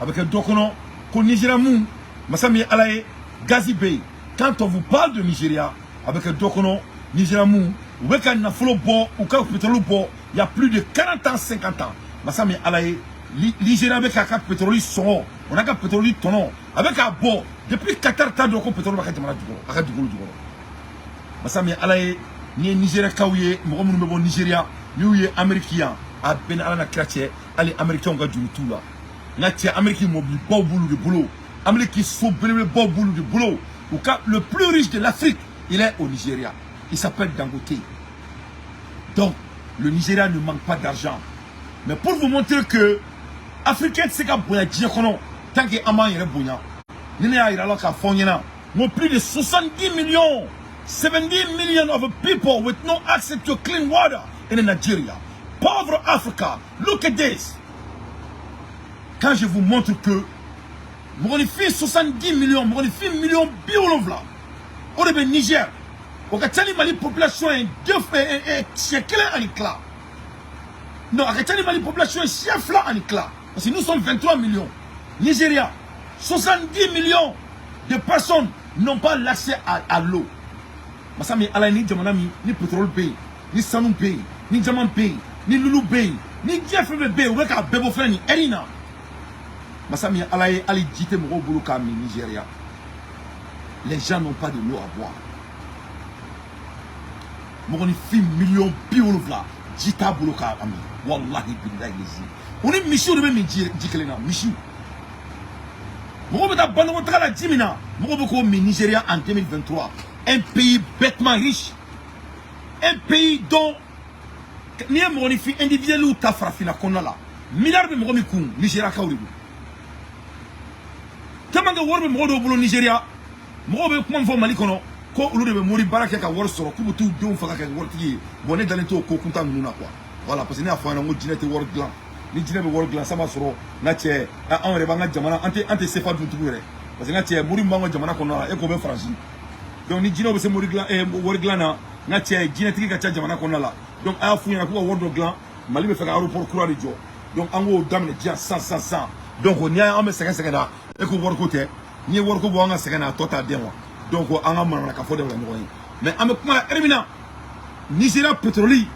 avec le dokono ko Nigeria mou masami alaye gazi bay quand on vous parle de Nigeria avec le dokono Nigeria mou weka na folo bo ou ka pétrole bo il y a plus de 40 ans 50 ans masami alaye Nigeria avec un pétrole son on a un pétrole tonon avec un bon depuis 4 ans de pétrole ba ka jamana dugo masami alaye ni Nigeria kawye mo mo bo Nigeria ni ye américain a ben ala na chrétien ali américain ga du tout là ngati américain mo bi bo bulu de boulot américain so bele bo bulu de boulot ou ka le plus riche de l'Afrique il est au Nigeria il s'appelle Dangote donc le Nigeria ne manque pas d'argent. Mais pour vous montrer que Africain c'est qu'à boya djikono tant que Aman yere boya. Nina ira la ka fonyena. Mo plus de 70 millions, 70 million of people with no access to clean water in Nigeria. Pauvre Africa, look at this. Quand je vous montre que mon fait 70 millions, mon fait millions biologla. Au Niger, au Katani Mali population est deux siècles en éclat. Non, à Katani Mali population est chef là en éclat. Parce que nous sommes 23 millions. Nigeria, 70 millions de personnes n'ont pas l'accès à l'eau. Masami ala ni jamana mi ni pétrole pays, ni sanu pays, ni diamant pays, ni lulu pays, ni diafre pays, ou ka bebo freni erina. Masami ala ye ali jite mo bulu ka mi Nigeria. Les gens n'ont pas de l'eau à boire. Mon fi millions biologla jita bulu ka ami. Wallahi billahi lezi. On est Michou de même jikelena, Michou. Mon beta bano tra jimina, mon boko mi Nigeria en 2023. Un pays bêtement riche. Un pays dont ni un monifi individuel ou ta frafina konala. Milliards de momi kou Nigeria kauribu. Tellement de worbe modo bolo Nigeria. Mobe kuma fo Mali kono ko ulu de mori baraka ka wor soro kubutu do faka ka wor tigi boné dalento ko kunta nuna quoi. Voilà parce que ni afana mo jinete wor glan. Ni jinete wor glan sama soro na che en rebanga jamana ante sefa du tugure. Parce que na che mori mbango jamana kono e ko be franchi. Donc ni jino be se mori glan wor glan na che jinete ka cha jamana kono la. Donc a fu yana ko wor do glan Mali be faka aéroport croix de jo. Donc ango damne dia 100. Donc on y a 50 da e ko wor côté ni wor ko bo nga 50 total denwa. Donc on a manana ka fode la ngoy. Mais am kuma ermina Nigeria pétrolier,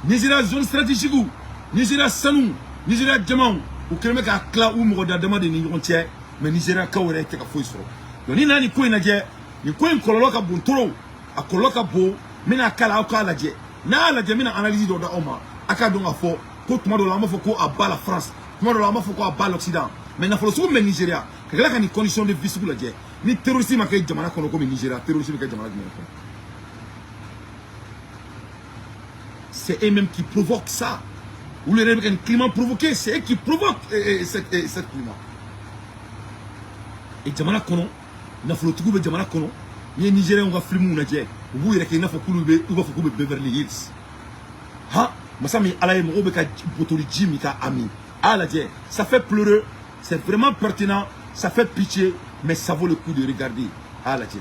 Nigeria zone stratégique, Nigeria sanu, Nigeria diamant ou kelme ka kla ou mo da demande ni ngontie mais Nigeria ka wore te ka foi soro. Donc ni nani ko ina je ni ko en kololo ka buntoro a kololo ka bo mina kala ka la je na la je mina analyse do da oma aka do nga fo ko tuma do la mo fo ko aba la France tuma do la mo fo ko aba l'Occident mais na fo so mais Nigeria que la ni condition de vie sur la je ni terrorisme ma kay jamana kono ko Nigeria terrorisme kay jamana kono. C'est eux-mêmes qui provoquent ça. Ou le climat provoqué, c'est eux qui provoquent cette climat. Et jamana kono na fo tugu be jamana kono ni Nigeria on va filmer na je vous yere ke na fo kulube ou va fo kube Beverly Hills. Ha masami alaye mo be ka botoli jimi ka ami. Ala je ça fait pleurer, c'est vraiment pertinent, ça fait pitié mais ça vaut le coup de regarder. Ala je.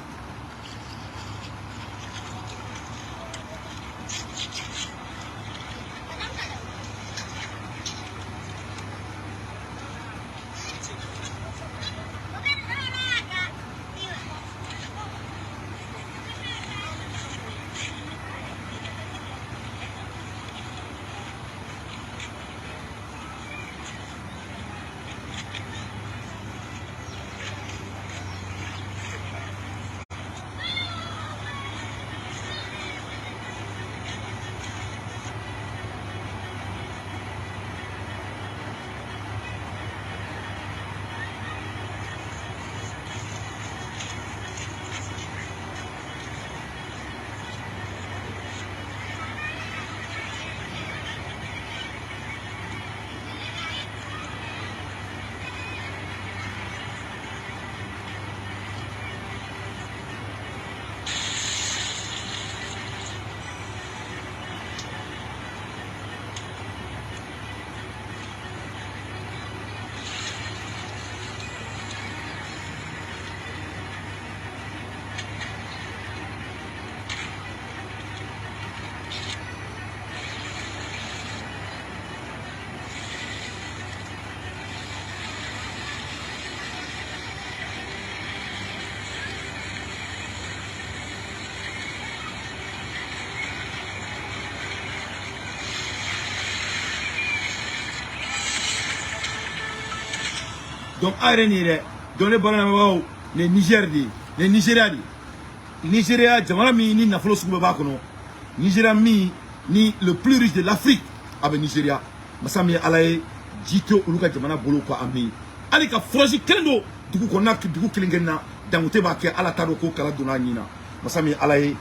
Donc dans les banana les Niger les Nigeria Nigeria jamana mi ni nafolo suku ba kono Nigeria mi ni le plus riche de l'Afrique avec Nigeria masami alaye jito uluka jamana bolo ko ami ali ka froji kelendo dugu ko nak dugu kilingenna dangote ba ke ala tado ko kala duna nyina masami alaye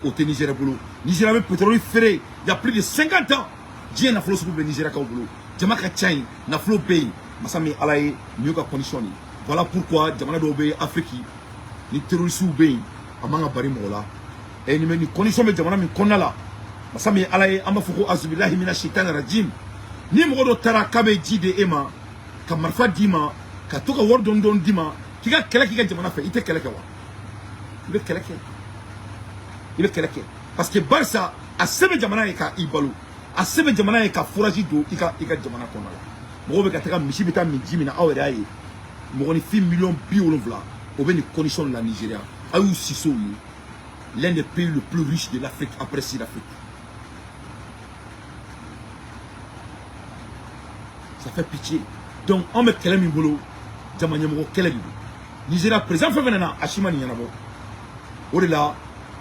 au Nigeria boulot. Nigeria avec pétrole ferré, il y a plus de 50 ans. Dieu n'a pas le Nigeria au boulot. Jamaka Tchaï, n'a pas le pays. Masami Alaye, mieux qu'à conditionner. Voilà pourquoi Jamana d'Obé, Afrique, les terroristes ou pays, Amanga Barimola. Et ni condition de Jamana, mais qu'on a là. Masami Alaye, Amafoko Azubilahi, Mina Shitan Rajim. Ni Moro Tara Kabe Jide Ema, Kamarfa Dima, Katoka Wardon Dima, qui a quelqu'un qui a Jamana fait, il était quelqu'un. Il est quelqu'un. Il est quelqu'un. Parce que Barça a sebe Jamana et ka Ibalou. A sebe Jamana et ka Fouraji do, il a Jamana qu'on a là. Moro Bekataka, Michibita, Mijimina, Aoueraye. Moro ni fi millions biolonvla. Au bien des conditions de la Nigeria. Aou Sissou, l'un des pays le plus riches de l'Afrique, après l'Afrique. Ça fait pitié. Donc, on met Kelem Mbolo, Jamanya Moro Kelem. Nigeria présent fait venir à Chimani Yanabo. Au-delà,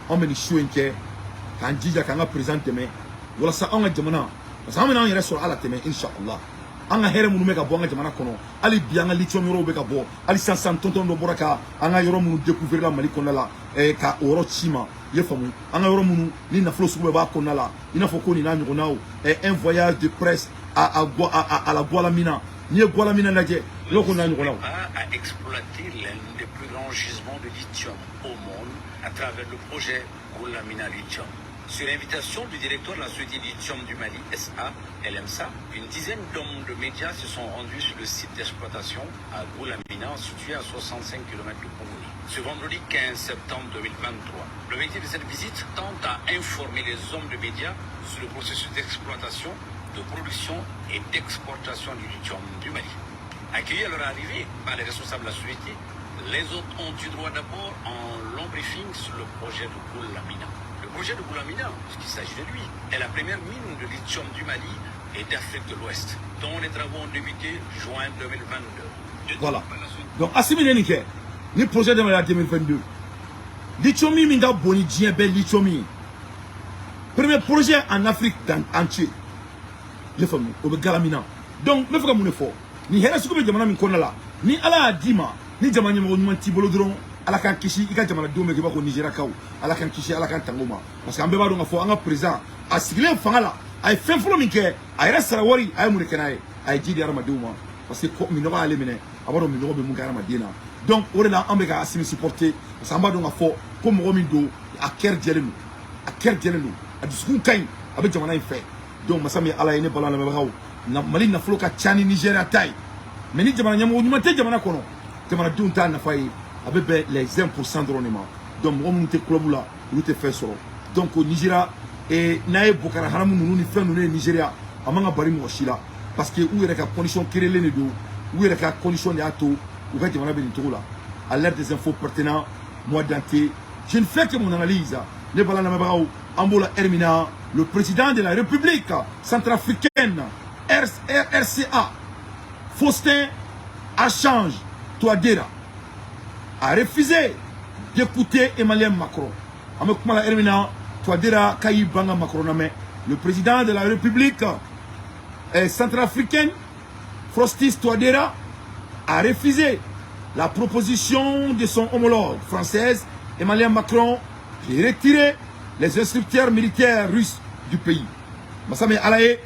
on met les chouinke, quand Dija Kanga présente demain. Voilà ça, on a Jamana. Parce qu'on a un reste sur la teme, Inch'Allah. On a un héros mounou bon Jamana Kono. Ali bien, Ali Tchomiro Begabo, Ali Sansan Tonton de Boraka, on a un mounou découvrir la Malikonala, et Ka Oro Chima, Yefamu, on a un mounou, Nina Flosouba Konala, il n'a pas connu Nanao, et un voyage de presse à la Gualamina. Ni Gualamina Nadje, l'Okona Ngonao. A exploité l'un des plus grands gisements de lithium au monde à travers le projet Goulamina Lithium. Sur l'invitation du directeur de la société Lithium du Mali, SA, LMSA, une dizaine d'hommes de médias se sont rendus sur le site d'exploitation à Goulamina, situé à 65 km de Koumouni. Ce vendredi 15 septembre 2023, l'objectif de cette visite tente à informer les hommes de médias sur le processus d'exploitation, de production et d'exportation du lithium du Mali. Accueillis à leur arrivée par les responsables de la société, les autres ont eu droit d'abord en long briefing sur le projet de Goulamina. Le projet de Goulamina, puisqu'il s'agit de lui, est la première mine de lithium du Mali et d'Afrique de l'Ouest, dont les travaux ont débuté juin 2022. Voilà. Donc, assimilez Niké, le projet de 2022. Lithium minga boni djien bel lithium. Premier projet en Afrique entier. Les femmes, au Galamina. Donc, le frère Mounefo, ni Hera Soukoube Jamana Minkonala, ni Ala Dima, ni Jamani Monti Bolodron, Ala kan Kishi, Ika Jamana Dome qui va au Nigeria Kao, Ala kan Kishi, Ala kan Tangoma. Parce qu'en Beba donc, un présent, à Siglen Fangala, à Fen Flomike, à Sarawari, à Mourekenae, à Jidi Aramadouma, parce que Minova Alemene, avant Minova Mungara Madina. Donc, on est là, on va assumer supporter, parce qu'en bas donc, comme Romindo, à Ker Djelenu, à Discoun Kain, avec Jamana fait. Donc, Massami Ala Ene Balan Lamao, Mali na Floka Tchani Nigeria Taï. Mais ni Jamana Nyamo, ni Mate Jamana Kono, Jamana Dunta na Faye, avec les 1% de rendement. Donc, on monte Klobula, nous te fait solo. Donc, au Nigeria, et Nae Bokara Haramou, nous n'y faisons Nigeria, à Manga Barim Washila, parce que où est la condition qui est l'ennemi, où est la condition de Ato, où est Jamana Benitola, à l'aide des infos pertinents, moi d'anté, je ne fais que mon analyse. Les Balan Lamao, Ambola Hermina, le président de la République centrafricaine, RCA, Faustin Archange Touadéra, a refusé d'écouter Emmanuel Macron. Amekoumala Hermina, Touadéra Kayi Banga Macron, le président de la République centrafricaine, Faustin Touadéra, a refusé la proposition de son homologue française, Emmanuel Macron, qui retiré les instructeurs militaires russes du pays. Massame Alaye,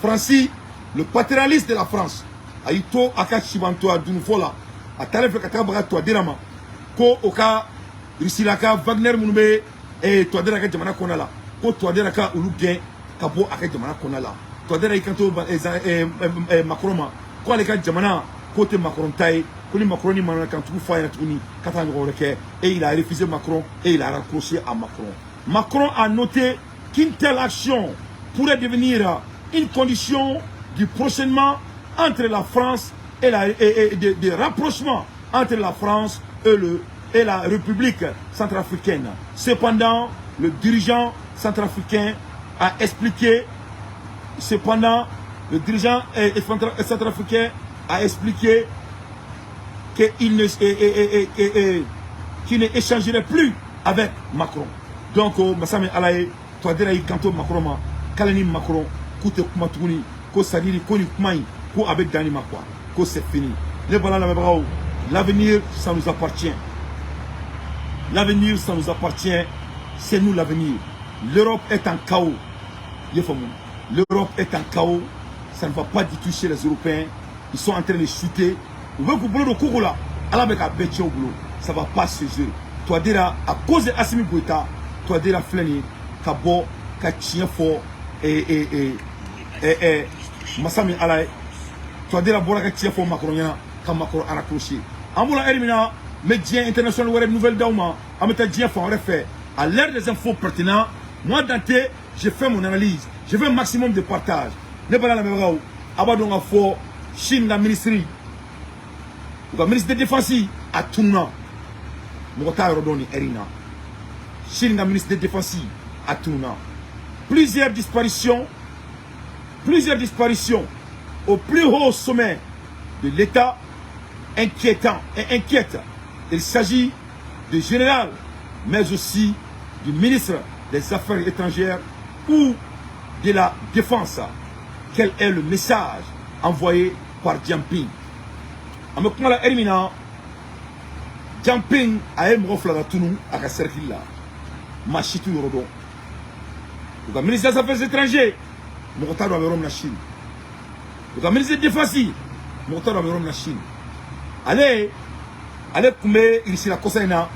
Francis, le paternaliste de la France, Aïto Akachibanto Adunfola, a Talef Katabra Touadirama, Ko Oka, Rissilaka, Wagner Mounbe, et Touadiraka Jamana Konala, Ko Touadiraka Ulugen, Kabo Aka Jamana Konala, Touadira Ikanto Macroma, Ko Aleka Jamana, côté Macron Taï, Koli Macron, quand tout fait Touni, et il a refusé Macron et il a raccroché à Macron. Macron a noté qu'une telle action pourrait devenir une condition du prochainement entre la France et de rapprochement entre la France et la République centrafricaine. Cependant, le dirigeant centrafricain a expliqué, qu'il ne échangerait plus avec Macron. Donc, Massame Alaye, toi déjà quand Macron, Kalani Macron, Koute Kumatouni, Ko Sadiri, Koni Kumaï, Ko avec Dani Makwa, Ko c'est fini. L'avenir, ça nous appartient. L'avenir, ça nous appartient. c'est nous l'avenir. L'Europe est en chaos. L'Europe est en chaos. Ça ne va pas du tout chez les Européens. Ils sont en train de chuter. Vous voyez que vous voulez le là. Alors avec un au boulot. Ça ne va pas se jouer. Toi déjà, à cause de Assimi Goïta, toi déjà flâner, Kabo, Kachien fort et Massami Alaï. Toi déjà, Bora Kachien fort Macronia, comme Macron a raccroché. Amoula Elimina, médias internationaux, web nouvelle d'Auma, à mettre Dien fort, en effet. À l'ère des infos pertinentes, moi, Dante, j'ai fait mon analyse. Je veux un maximum de partage. Ne pas la même chose. Abadon a fort, Chine, la ministre, le ministre de la Défense, à Touna. Mokota Rodoni Erina. Chine, la ministre de la Défense, à Touna. Plusieurs disparitions au plus haut sommet de l'État, inquiétant et inquiète. Il s'agit du général, mais aussi du ministre des Affaires étrangères ou de la Défense. Quel est le message envoyé par Jiangping? Amekumala Elimina, Jiangping a un mofla à Tounou à la cercle là. Machitu Rodon. Le ministre des Affaires étrangères, Mokota doit avoir la Chine. Le ministre de la Défense, Mokota doit avoir la Chine. Allez, comme il s'est la Kosaina,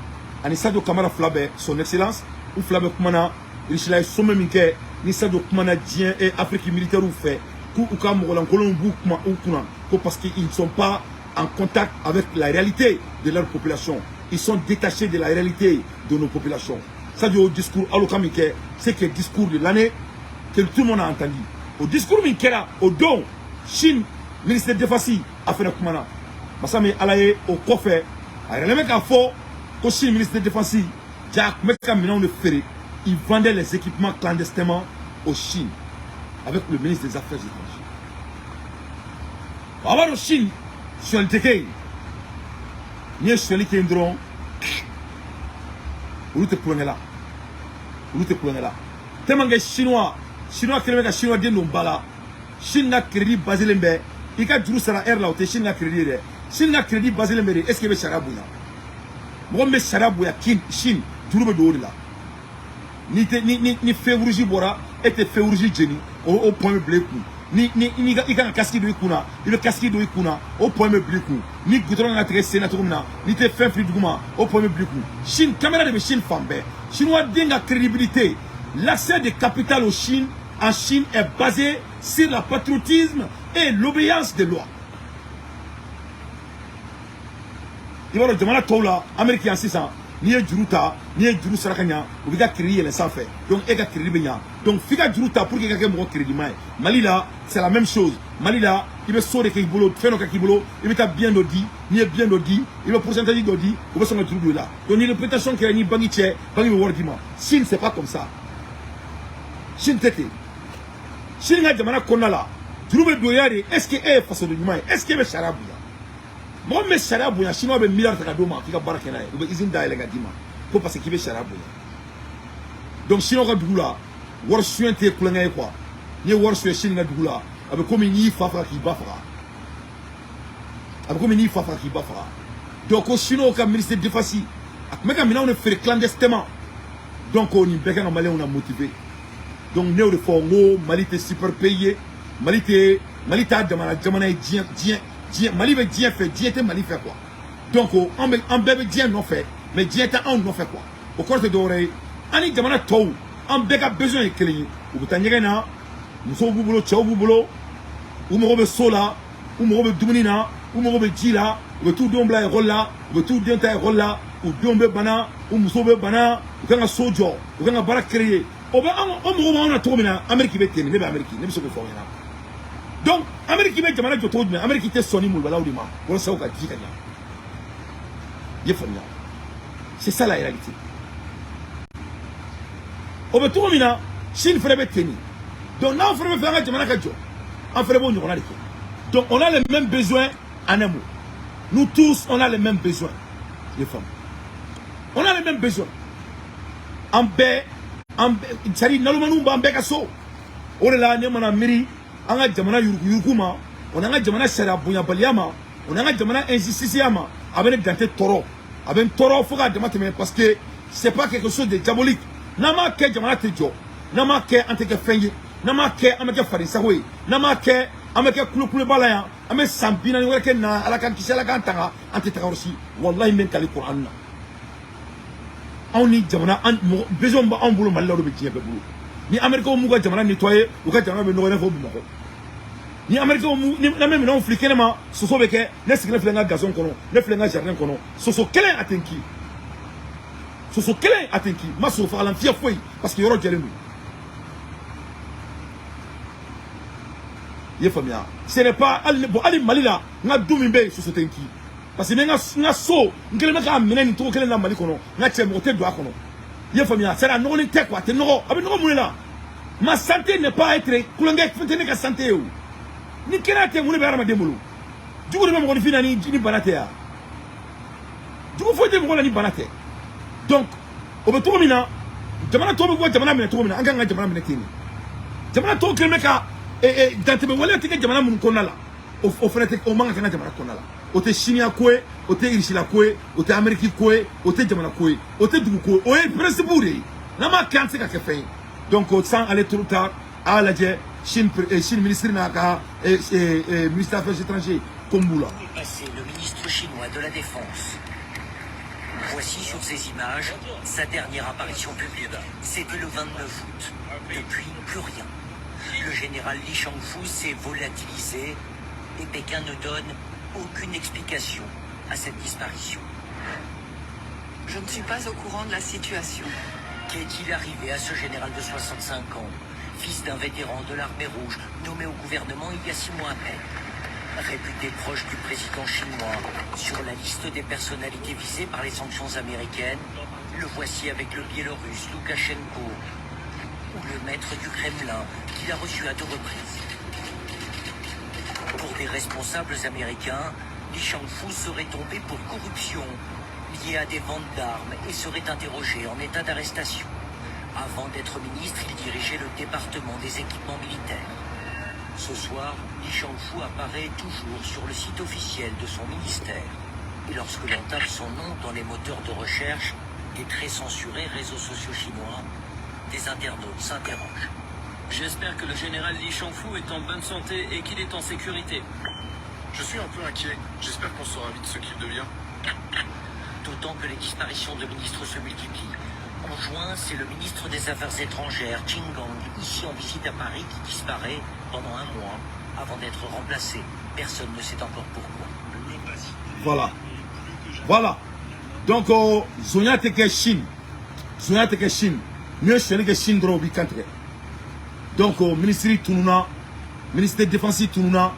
Anisado Kamara Flabe, son excellence, ou Flabe Kumana, il s'est la somme minke, Nisado Kumana Dien et Afrique militaire ou fait, ou Kamoran Colombo ou Kuna, parce qu'ils ne sont pas en contact avec la réalité de leur population. Ils sont détachés de la réalité de nos populations. Ça dit au discours Alokamike, c'est que le discours de l'année que tout le monde a entendu. Au discours Minkera, au don, Chine, ministre de la Défense, a fait le Kumana. Masami Alaye au coffre, les mecs à fort, au Chine, ministre de la Défense, Jack Meka Minan le ferry, ils vendaient les équipements clandestinement au Chine, avec le ministre des Affaires étrangères. Alors, au Chine, sur le Teke, il y a sur le Kendron, où te prenez là. Tellement que Chinois qui les Chinois disent non bala, Chine n'a crédit basé l'embé, il y a du sera air là, Chine n'a crédit. Chine n'a crédit basé l'embé, est-ce qu'il y a Charabouya? Moi, je suis Charabouya, Chine, du rouble de là. Ni février bora, et février Jenny, au point de blé. Ni un casque de Ikuna, il le casque de Ikuna, au point de blé. Ni goudron à très sénatorna, ni te fin frit gouma, au point de blé. Chine, caméra de Chine femme, Chinois dingue la crédibilité. L'accès des capitales en Chine est basé sur le patriotisme et l'obéissance des lois. Il va le demander à Toula, Américain 600, ni un Juruta, ni un Juru Sarakanya, ou il a créé les affaires. Donc, il a créé les gens. Donc, Figa Juruta pour qu'il y ait un crédit. Mali là, c'est la même chose. Mali là, il veut sauver qu'il boulot, faire nos kakibolo, il veut bien d'odi, ni bien d'odi, il veut pourcentage d'odi, il veut son truc là. Donc, il y a une réputation qui est ni bangiche, bangi wordima. Chine, c'est pas comme ça. Chine tete. Chine a demandé qu'on a là. Jurube doyari, est-ce qu'il est face de l'humain? Est-ce qu'il est charabouya? Moi, je suis charabouya, Chinois a milliard de kadoma, qui a barakena, ou bien ils ont d'ailleurs gadima. Pour parce qu'il est charabouya. Donc, Chinois a du là, war suente kulanga quoi. Ni war suente Chine a du là. Avec comme ni fafa qui bafra. Avec comme ni fafa qui bafra. Donc, au Chinois, comme ministre de Défense, mais quand on fait clandestinement. Donc, on est bien en Malais, on a motivé. Donc, nous, le Fongo, Mali est super payé. Mali a demandé Mali veut dire fait, Dien était Mali fait quoi. Donc, on bébé Dien non fait, mais Dien était un non fait quoi. Au corps de doré, on y demande tout, on a besoin de créer. Ou vous avez un nous sommes boulot, tchao boulot, ou me sola, ou me dominina, ou me djila, ou tout dombla et rolla, ou tout denta et rolla, ou dombe bana, ou musobe bana, ou quand un sojo, ou quand un barak créé. On a trouvé l'Amérique qui va tenir, mais l'Amérique, ne se fait pas. Donc, l'Amérique qui va tenir, l'Amérique qui était sonné, c'est ça la réalité. On va trouver la Chine ferait tenir. Donc, là, on ferait faire un Djamanakajo. On ferait bon, on a les donc, on a les mêmes besoins en amour. Nous tous, on a les mêmes besoins, les femmes. On a les mêmes besoins. En paix. C'est-à-dire, nous avons un so. On est là, on a miri, on a jamana yurukuma, on a jamana serabuya baliama, on a jamana injustice-yama, avec des dentés toro. Avec toro, il faut que parce que c'est pas quelque chose de diabolique. nama ke jamana te jo nama ke anteke fenye nama ke ameke farisa hoy nama ke ameke kulu bala ya ame sambina ni weke na alaka kisela kan tanga anti takarsi wallahi men kali qur'an na oni jamana an besoin ba an bulu mallo be tiebe bulu ni amerika mu ga jamana nettoyer u ka jamana be no ne fo bu mako ni amerika mu ni na même non fliquer ma soso be ke ne signa flenga gazon kono ne flenga jardin kono soso kelen atenki ma so fa lan fia foi parce que yoro jelenu ye famia ce n'est pas ali malila nga dumi be soso tenki parce que nga so ngele meka menen to kelen na mali kono nga che mo te do akono ye famia c'est la noli te quoi te no abi no munela ma santé n'est pas être kulanga fentene ka santé ou ni kena te mune be arama demulu jugo de mo ko fina ni banate ya jugo fo de mo ko ni banate donc o be to mina jamana to be ko jamana mina to mina anga nga jamana mina tini jamana to kelen meka dantebe wala tike jamana mun konala o fenete o manga kana jamana konala o te chinia kwe o te irishila kwe o te ameriki kwe o te jamana kwe o te dugu kwe o e principe na ma kanse ka kefen donc sans aller trop tard à la Chine ministre naka ministre des Affaires étrangères Kombula c'est le ministre chinois de la Défense. Voici sur ces images sa dernière apparition publique. C'était le 29 août. Depuis, plus rien. Le général Li Shangfu s'est volatilisé et Pékin ne donne aucune explication à cette disparition. Je ne suis pas au courant de la situation. Qu'est-il arrivé à ce général de 65 ans, fils d'un vétéran de l'armée rouge, nommé au gouvernement il y a 6 mois à peine? Réputé proche du président chinois, sur la liste des personnalités visées par les sanctions américaines, le voici avec le Biélorusse Loukachenko, ou le maître du Kremlin, qu'il a reçu à 2 reprises. Pour des responsables américains, Li Shangfu serait tombé pour corruption, lié à des ventes d'armes et serait interrogé en état d'arrestation. Avant d'être ministre, il dirigeait le département des équipements militaires. Ce soir, Li Shangfu apparaît toujours sur le site officiel de son ministère. Et lorsque l'on tape son nom dans les moteurs de recherche des très censurés réseaux sociaux chinois, des internautes s'interrogent. J'espère que le général Li Shangfu est en bonne santé et qu'il est en sécurité. Je suis un peu inquiet. J'espère qu'on saura vite ce qu'il devient. D'autant que les disparitions de ministres se multiplient. En juin, c'est le ministre des Affaires étrangères, Qin Gang, ici en visite à Paris, qui disparaît pendant 1 mois avant d'être remplacé. Personne ne sait encore pourquoi. Voilà. Voilà. Donc, Zonia teke Chine. Zonia teke Chine. Mieux chez les Chine gros bikantre. Donc, ministre Tununa, ministre de Défense Tununa,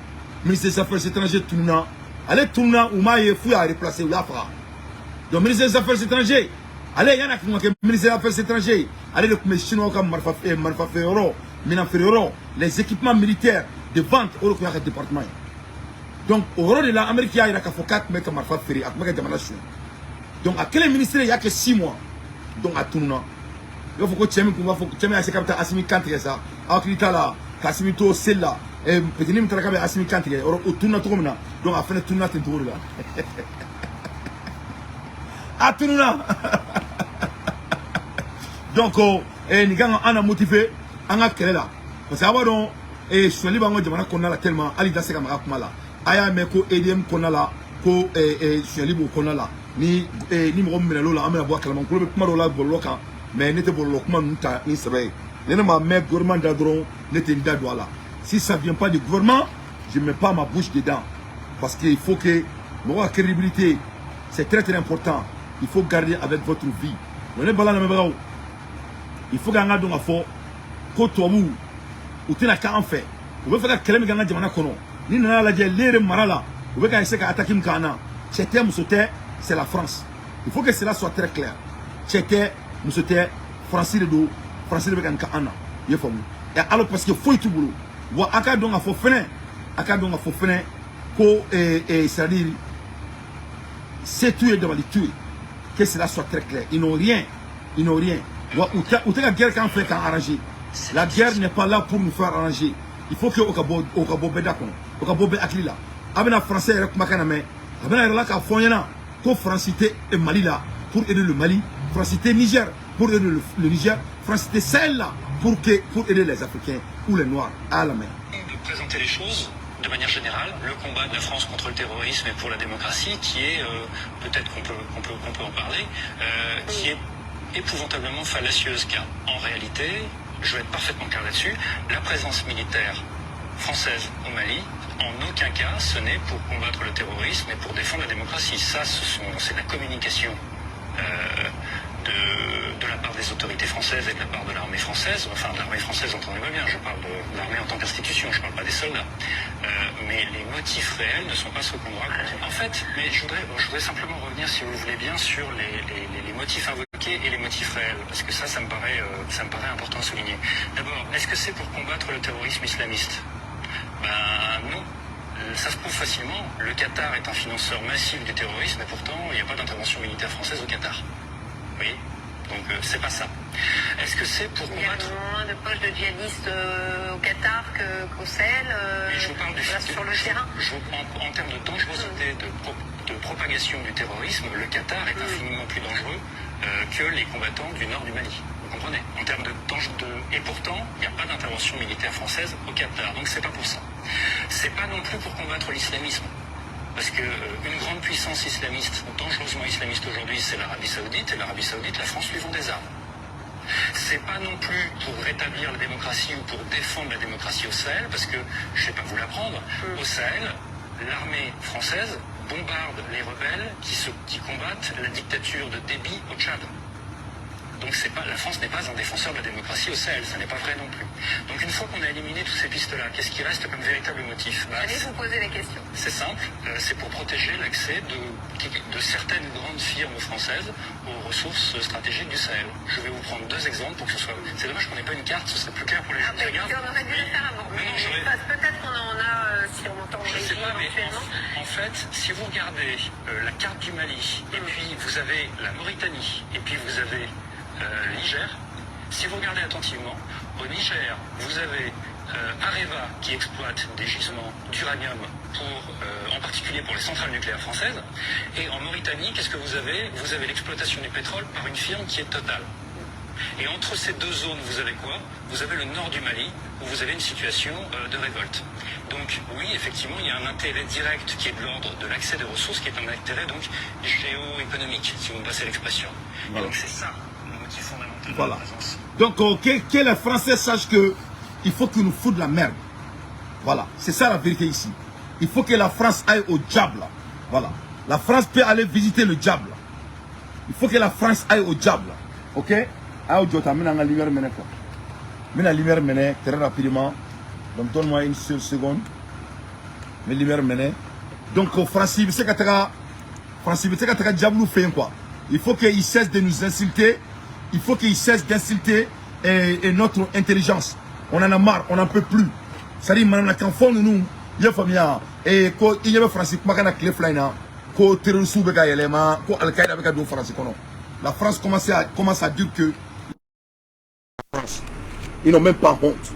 ministre des Affaires étrangères Tununa. Allez Tununa, ou maïe fou à replacer ou la fera. Donc, ministre des Affaires étrangères. Allez, il y en a qui ont ministre des Affaires étrangères. Allez, le chinois comme Marfafero, Minafero, les équipements militaires de vente au département. Donc, au rôle de l'Amérique, il y a 4 mecs comme Marfaferi, à Magamanachu. Donc, à quel ministère il n'y a que 6 mois. Donc, à Tununa. Il faut que tu aimes à ce capitaine Assimi Kantre, ça. À Kitala, Kassimito, Sella, et petit nim Trakabe Assimi Kantre, au Tununa Tromna. Donc, à faire Tununa Tintour là. À Tununa. Donc, ni gars on a motivé, on a créé là. Parce que avant, je suis libre de dire qu'on a tellement, Ali da se kamara kuma là. Aya me ko EDM qu'on a là, ko je suis libre qu'on a là. Ni mo mena lo la amena bo kalama ko be kuma lo la boloka, mais n'était bolo kuma nta ni sebe. Ne ma me gouvernement d'adron n'était d'ado là. Si ça vient pas du gouvernement, je mets pas ma bouche dedans parce qu'il faut que la crédibilité, c'est très très important. Il faut garder avec votre vie. On est balana me il faut gagner donc à fond ko tomu ou tena ka en fait ou veut faire kelemi ganga jamana kono ni nana la lere marala ou veut ka essayer attaquer mkana c'était musote c'est la France. Il faut que cela soit très clair. C'était musote français de français de ganga ana yefamu et alors parce que faut tout boulot wa aka donc à fond fene ko c'est-à-dire c'est tout devant les tuer que cela soit très clair. Ils n'ont rien. Ou la guerre qu'on fait arranger. La guerre n'est pas là pour nous faire arranger. Il faut que Okabo Bedakon, Okabo Beaklila. Abena français et Makaname. Abena là qu'à Foyana, pour francité et Mali là, pour aider le Mali, francité Niger, pour aider le Niger. France était celle-là pour aider les Africains ou les Noirs à la main. De présenter les choses de manière générale, le combat de la France contre le terrorisme et pour la démocratie, qui est, peut-être qu'on peut en parler, qui est épouvantablement fallacieuse, car en réalité, je vais être parfaitement clair là-dessus, la présence militaire française au Mali, en aucun cas, ce n'est pour combattre le terrorisme et pour défendre la démocratie. Ça, c'est la communication de la part des autorités françaises et de la part de l'armée française. Enfin, de l'armée française, entendez-moi bien, je parle de l'armée en tant qu'institution, je ne parle pas des soldats. Mais les motifs réels ne sont pas ceux qu'on raconte. En fait, mais je voudrais simplement revenir, si vous voulez bien, sur les motifs invoqués et les motifs réels, parce que ça me paraît important à souligner. D'abord, est-ce que c'est pour combattre le terrorisme islamiste? Ben non. Ça se prouve facilement. Le Qatar est un financeur massif du terrorisme et pourtant il n'y a pas d'intervention militaire française au Qatar. Vous voyez? Donc c'est pas ça. Est-ce que c'est pour combattre... Il y a moins de poches de djihadistes au Qatar qu'au Sahel, je vous parle sur le terrain. En termes de dangerosité, de propagation du terrorisme, le Qatar est infiniment plus dangereux que les combattants du nord du Mali. Vous comprenez? En termes de danger et pourtant, il n'y a pas d'intervention militaire française au Qatar. Donc c'est pas pour ça. C'est pas non plus pour combattre l'islamisme. Parce que une grande puissance islamiste, dangereusement islamiste aujourd'hui, c'est l'Arabie Saoudite. Et l'Arabie Saoudite, la France lui vend des armes. C'est pas non plus pour rétablir la démocratie ou pour défendre la démocratie au Sahel, parce que, je sais pas vous l'apprendre, au Sahel, l'armée française bombarde les rebelles qui combattent la dictature de Déby au Tchad. Donc la France n'est pas un défenseur de la démocratie au Sahel, ça n'est pas vrai non plus. Donc une fois qu'on a éliminé toutes ces pistes-là, qu'est-ce qui reste comme véritable motif? Allez vous poser la question. C'est simple, c'est pour protéger l'accès de certaines grandes firmes françaises aux ressources stratégiques du Sahel. Je vais vous prendre deux exemples pour que ce soit... C'est dommage qu'on n'ait pas une carte, ce serait plus clair pour les gens qui regardent. On aurait dû le faire avant. Peut-être qu'on en a, si on entend je sais pas, mais en fait, si vous regardez la carte du Mali, et puis vous avez la Mauritanie, et puis vous avez... Niger, si vous regardez attentivement, au Niger, vous avez Areva qui exploite des gisements d'uranium en particulier pour les centrales nucléaires françaises, et en Mauritanie, qu'est-ce que vous avez? Vous avez l'exploitation du pétrole par une firme qui est Total. Et entre ces deux zones, vous avez quoi? Vous avez le nord du Mali, où vous avez une situation de révolte. Donc oui, effectivement, il y a un intérêt direct qui est de l'ordre de l'accès des ressources, qui est un intérêt donc géoéconomique, si vous me passez l'expression. Voilà. Et donc c'est ça. Voilà. Donc, que les Français sachent que il faut qu'ils nous foutent la merde. Voilà. C'est ça la vérité ici. Il faut que la France aille au diable. Voilà. La France peut aller visiter le diable. Il faut que la France aille au diable. Ok? Ah, Jota, mets la lumière maintenant. Mets la lumière maintenant très rapidement. Donc, donne-moi une seule seconde. Mets la lumière maintenant. Donc, France, il sait que diable nous fait quoi? Il faut qu'il cesse de nous insulter. Il faut qu'il cesse d'insulter notre intelligence. On en a marre, on n'en peut plus. C'est-à-dire, maintenant, quand on nous, il y a famille, et quand il y a Francis, quand il y a clé flyna, quand terroriste ou beka yelema, quand Al-Qaïda beka do France, la France commence à dire que ils n'ont même pas honte.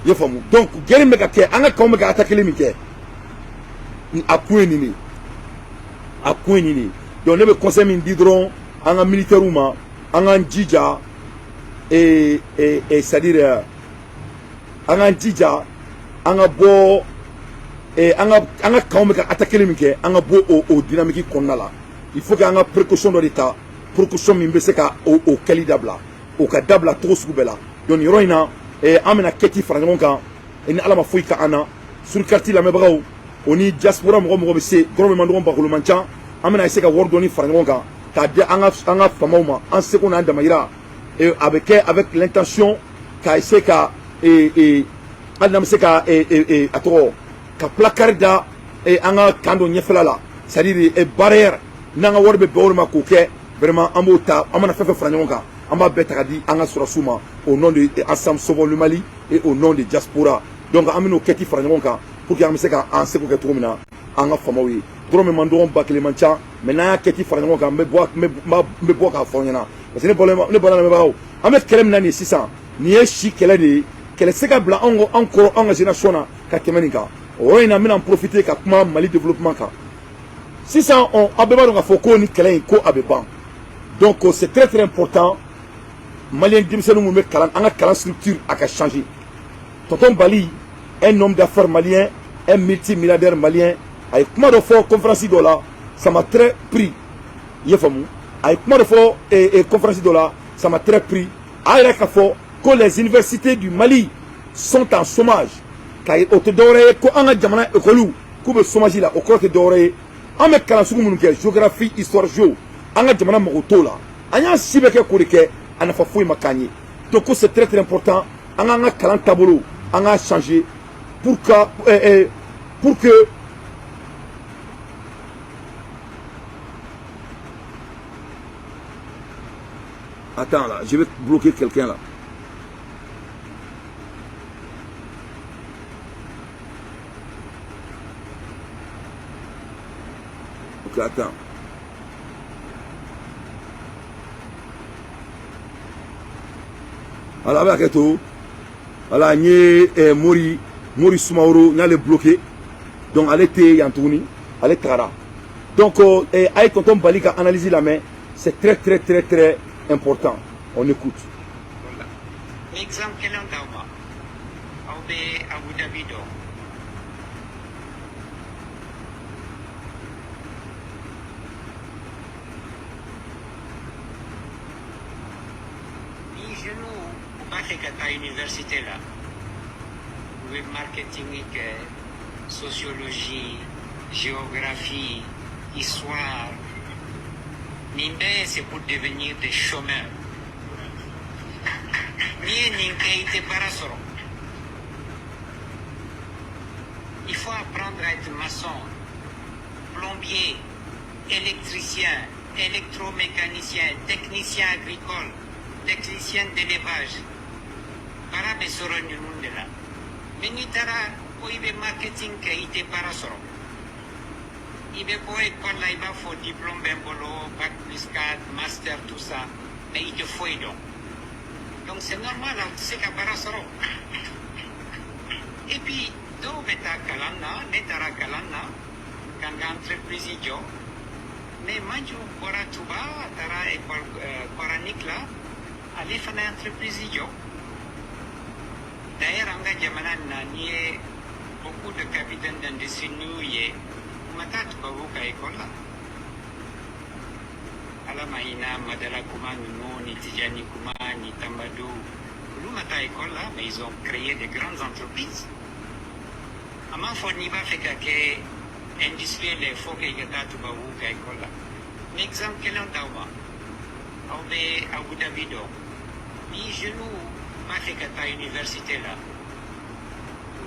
Il y a famille. Donc, guérir meka ké, anga quand meka attaquer les miké, à point nini. Donc, les conseils m'indiront, anga militaire ou ma. Angan Djidja et c'est-à-dire Angan Djidja Anga Bo et Anga Kaumeka attaquer les miké Anga Bo au dynamique qu'on a là. Il faut qu'il y ait une précaution de l'État, précaution mimbeseka au Kalidabla, au Kadabla Trosoubela. Donc il y aura et amena Keti Frangonka et ni alama fouika ana sur le quartier la mebrao on y diaspora mo c'est gros mandron ba ko mancha amena iseka wordoni Frangonka. Anga famoma en ce qu'on a d'Amaïra et avec l'intention qu'a essayé qu'à placarda et anga kando nyefela c'est-à-dire barrière nanga warbe borma koke vraiment amota amana fefe franjonga amba betadi anga surasuma au nom de Ensemble Sauvons le Mali et au nom de diaspora donc amino keti franjonga pour qu'il amse ka en ce que tromina anga famawi drome mandon bakle mancha mena keti franjonga me bois ka fonyana parce que ne bola me bawo amet kelem nani 600 ni eshi kelade kele seka bla encore en génération ka kemenika o ina mina profiter ka kuma Mali développement ka 600 on abeba donc foko ni kele ko abeba donc c'est très important malien dimsenu mu me kalan anga kalan structure a changé. Tonton Bali, un homme d'affaires malien, un multimilliardaire malien, avec comment de fois conférence de là, ça m'a très pris. Yefamou, avec comment de fois conférence de là, ça m'a très pris. Avec que les universités du Mali sont en chômage. Car au te doré, ko anga jamana école, ko be chômage là, au côté doré, en me kalan sugu munu géographie, histoire géo, anga jamana moto là. Anya sibeke kurike, ana fa fouille makani. Donc c'est très très important. Anga kalan tabolo, anga changer pour que attends là, je vais bloquer quelqu'un là. Ok, attends. Alors, avec tout, voilà, Mori Soumaoro, il a les bloqué. Donc, elle était Yantouni, elle est Tara. Donc, avec tonton Balika analyser la main, c'est très, très, très, très important. On écoute. Voilà. L'exemple que l'on a, Abu Dhabi, à l'université là, web marketing, sociologie, géographie, histoire, Nimbe c'est pour devenir des chômeurs. Il faut apprendre à être maçon, plombier, électricien, électromécanicien, technicien agricole, technicien d'élevage. Para be soro ni mundela. Menitara o ibe marketing ke ite para soro. Ibe ko école là iba faut diplôme bembolo, bac plus 4, master tout ça, mais il te faut donc c'est normal c'est ka para soro. Et puis do beta kalana, netara kalana, kanga entreprise jo. Mais manju bora tuba tara école coranique là, aller faire une entreprise jo. D'ailleurs, en Gadjamana, il y a beaucoup de capitaines d'industrie nous, il y a Matat Babuka école là. Alamaïna, Madala Kuma, ni Tijani Kuma, ni Tambadou, Lumata école là, mais ils ont créé de grandes entreprises. Aman Forniba fait que industriel et faut qu'il y ait Babuka école là. Mais exemple, quel est le Abu Dhabi, ni genoux. À l'université là,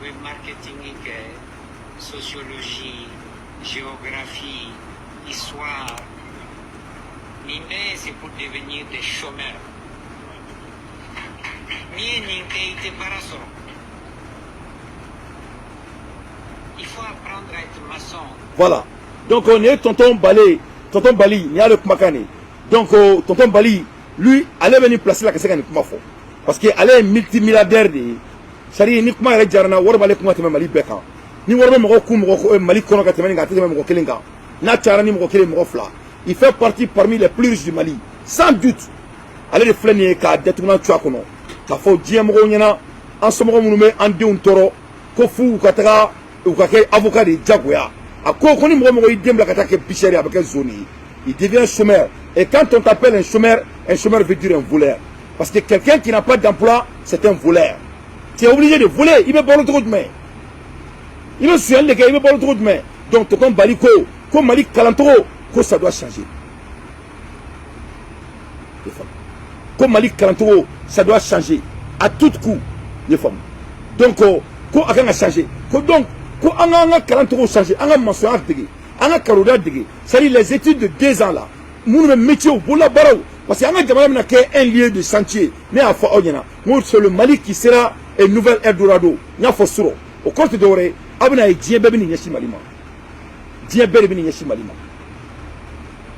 web marketing, sociologie, géographie, histoire. Nimbe c'est pour devenir des chômeurs. Il faut apprendre à être maçon. Voilà. Donc on est tonton Bali, il y a le Kumakane. Donc tonton Bali, lui, allait venir placer la question de Kumafo. Parce qu'elle est multimilliardaire. C'est-à-dire, ni kuma yɛrɛ jarana wari b'ale kuma tɛmɛ Mali bɛɛ kan. Ni wari bɛ mɔgɔ kun mɔgɔ Mali kɔnɔ ka tɛmɛ nin kan a tɛ tɛmɛ mɔgɔ kelen kan. N'a cayara ni mɔgɔ kelen mɔgɔ fila. Il fait partie parmi les plus riches du Mali. Sans doute. Ale de filɛ nin ye k'a datugunan cu a kɔnɔ. K'a fɔ diɲɛ mɔgɔw ɲɛna an somɔgɔ minnu bɛ an denw tɔɔrɔ ko f'u ka taga u ka kɛ avocat de diyagoya. A ko ni mɔgɔ mɔgɔ y'i den bila ka taa kɛ bichère a bɛ kɛ zone ye. Il devient chômeur. Et quand on t'appelle un chômeur veut dire un voleur. Parce que quelqu'un qui n'a pas d'emploi, c'est un voleur. Tu es obligé de voler, il veut pas l'autre de main. Il veut suivre les gars, il veut pas l'autre de main. Donc, comme Baliko, comme Malik Kalantoro, que ça doit changer. Comme Malik Kalantoro, ça doit changer. À tout coup, les femmes. Donc, quand on a changé, donc, quand on a Kalantoro changé, on a mentionné, on a Karoda dégé. C'est-à-dire les études de 2 ans là, mon métier au boulot barreau. Parce qu'il y a un lieu de chantier. Mais c'est le Mali qui sera un nouvel Eldorado. Au compte de l'orée,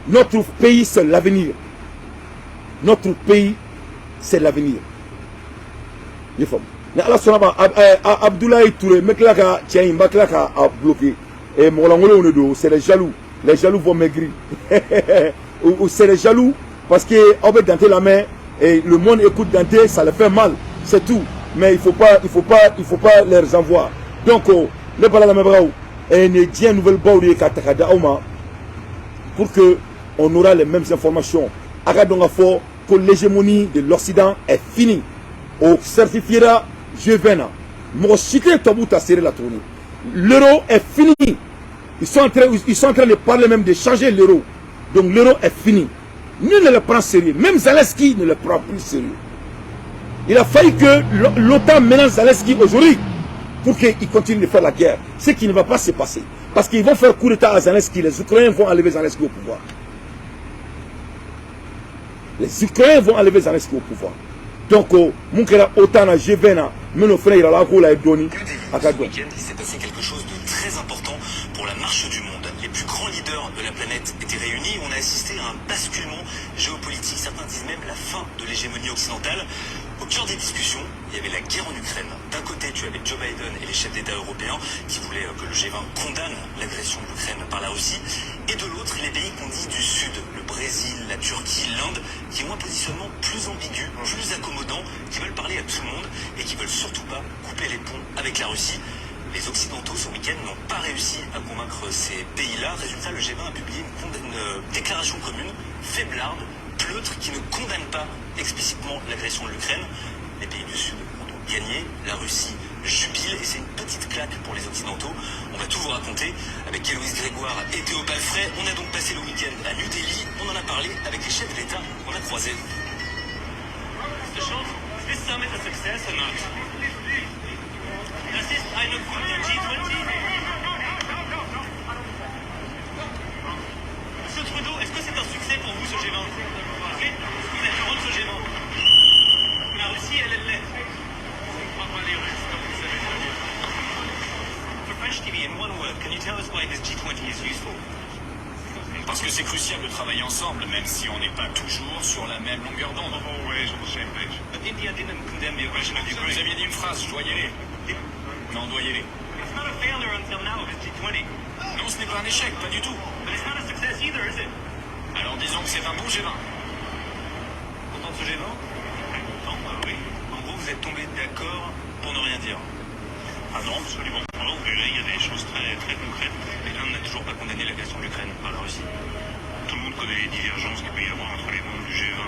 notre pays, c'est l'avenir. Notre pays, c'est l'avenir. Abdoulaye Touré, a bloqué. Et c'est les jaloux. Les jaloux vont maigrir. C'est les jaloux. Parce que on va danter la main et le monde écoute Dante, ça les fait mal, c'est tout. Mais il faut pas les envoyer. Donc, les balades et ne dit nouvelle baudi katakada auma pour que on aura les mêmes informations. Agadonga fort que l'hégémonie de l'Occident est finie. Au certifiera G20. Mon cité tabouta serré la tournée. L'euro est fini. Ils sont en train de parler même de changer l'euro. Donc l'euro est fini. Nul ne le prend sérieux. Même Zelensky ne le prend plus sérieux. Il a fallu que l'OTAN mélange Zelensky aujourd'hui pour qu'il continue de faire la guerre. Ce qui ne va pas se passer. Parce qu'ils vont faire coup d'état à Zelensky. Les Ukrainiens vont enlever Zelensky au pouvoir. Les Ukrainiens vont enlever Zelensky au pouvoir. Donc, mon frère, autant à G20, mais nos frères, il a la roue, il week-end, il s'est passé quelque chose de très important pour la marche du monde. Les plus grands leaders de la planète étaient réunis. On a assisté à un basculement géopolitique. Certains disent même la fin de l'hégémonie occidentale. Au cœur des discussions, il y avait la guerre en Ukraine. D'un côté, tu avais Joe Biden et les chefs d'État européens qui voulaient que le G20 condamne l'agression de l'Ukraine par la Russie. Et de l'autre, les pays qu'on dit du Sud, le Brésil, la Turquie, l'Inde, qui ont un positionnement plus ambigu, plus accommodant, qui veulent parler à tout le monde et qui veulent surtout pas couper les ponts avec la Russie. Les Occidentaux, ce week-end, n'ont pas réussi à convaincre ces pays-là. Résultat, le G20 a publié une déclaration commune, faiblarde, pleutre, qui ne condamne pas explicitement l'agression de l'Ukraine. Les pays du Sud ont donc gagné, la Russie jubile, et c'est une petite claque pour les Occidentaux. On va tout vous raconter avec Héloïse Grégoire et Théo Palfray. On a donc passé le week-end à New Delhi, on en a parlé avec les chefs d'État qu'on a croisés. Mr. Schultz, is this summit a success or not? Das ist eine gute G20. Monsieur Trudeau, est-ce que c'est un succès pour vous ce G20? Vous êtes heureux de ce G20? La Russie, elle l'est. On va les Russes, comme vous savez très bien. For French TV, in one word, can you tell us why this G20 is useful? Parce que c'est crucial de travailler ensemble, même si on n'est pas toujours sur la même longueur d'onde. But India didn't condemn the aggression of Ukraine. Vous aviez dit une phrase, je dois y aller. Non, on doit y aller. It's not a failure until now of this G20. Non, ce n'est pas un échec, pas du tout. But it's not a success either, is it? Alors disons que c'est un bon G20. Content de ce G20? Content, oui. En gros, vous êtes tombés d'accord pour ne rien dire. Ah non, absolument pas. Là, il y a des choses très, très concrètes. Et l'Inde n'a toujours pas condamné l'agression de l'Ukraine par la Russie. Tout le monde connaît les divergences qu'il peut y avoir entre les membres du G20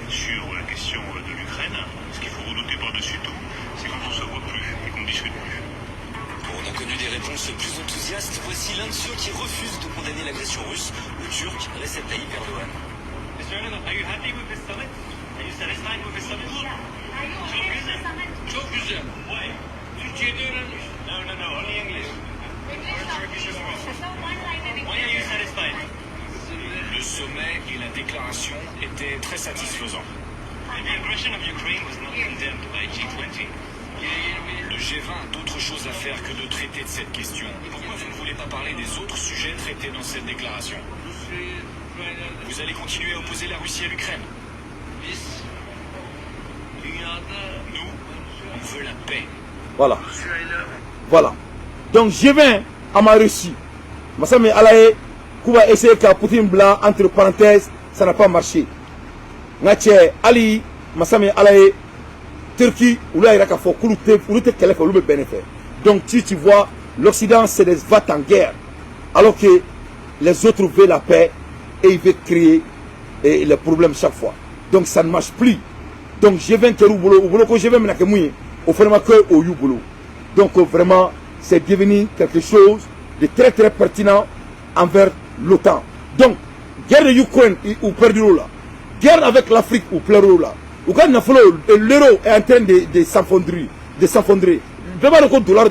sur la question de l'Ukraine. Ce qu'il faut redouter par-dessus tout, c'est quand on se voit plus et qu'on discute plus. On a connu des réponses plus enthousiastes. Voici l'un de ceux qui refuse de condamner l'agression russe, le Turc Recep Tayyip Erdogan. Mr. Erdogan, are you happy with this summit? Are you satisfied with this summit? Çok güzel. Çok güzel. Why? Türkiye'de öğrenmiş. No, only English. Why are you satisfied? Le sommet et la déclaration étaient très satisfaisants. The aggression of Ukraine was not condemned by G20. Le G20 a d'autres choses à faire que de traiter de cette question. Pourquoi vous ne voulez pas parler des autres sujets traités dans cette déclaration? Vous allez continuer à opposer la Russie à l'Ukraine. Nous, on veut la paix. Voilà. Voilà. Donc G20 à ma Russie. Massami Alaye, Kuba essayer qu'à Poutine blanc, entre parenthèses, ça n'a pas marché. Natche Ali, Massami Alaye, Turquie, ou là il y a qu'à faire Kouloute Kelef, ou le bénéfice. Donc tu vois, l'Occident c'est des va en guerre. Alors que les autres veulent la paix et ils veulent créer les problèmes chaque fois. Donc ça ne marche plus. Donc G20 que ou boulot que G20 mais que mouillé, au vraiment que au you boulot. Donc vraiment c'est devenu quelque chose de très très pertinent envers l'OTAN. Donc guerre de Ukraine ou perdu là, guerre avec l'Afrique ou pleurer là. Ou quand l'euro est en train de s'enfondrer, vraiment le dollar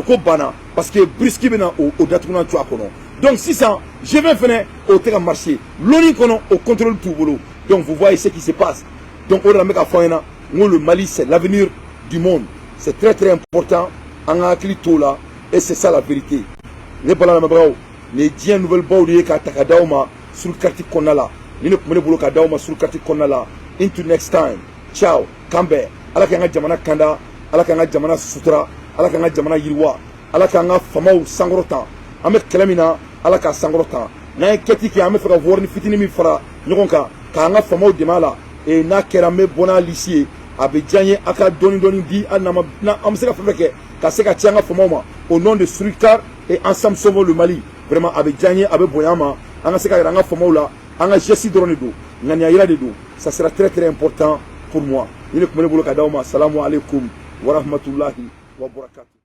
ko bana parce que brisky bena au datuna tu akono. Donc si ça je vais venir au terrain marché, l'oni kono au contrôle tout boulot. Donc vous voyez ce qui se passe. Donc on a mis à faire le Mali c'est l'avenir du monde. C'est très très important en acquis là et c'est ça la vérité. Les balans mabrao, les 10 nouvelles baudouilles qui takadauma sur le quartier qu'on a là. Ni ne pouvez boulot kadauma sur le quartier qu'on a là. Into next time. Ciao. Kambe. Ala kanga jamana kanda. Ala kanga jamana sutra. Ala kanga jamana yirwa. Ala kanga famau sangrotan. Ame kelamina. Ala ka sangrotan. Na keti ki ame fera vorni fitini mi fera. Nyokonka. Kanga famau demala. et n'a kéramé bona lycée abe dianye aka doni di anama na amseka feke ka seka tianga fomoma au nom de Srikar et ensemble sauvons le Mali vraiment abe dianye abe boyama anga seka ranga fomola anga jesi drone do ngani ayira de do ça sera très très important pour moi. Il est comme le boulot kadauma. Salam alaikum wa rahmatullahi wa barakatuh.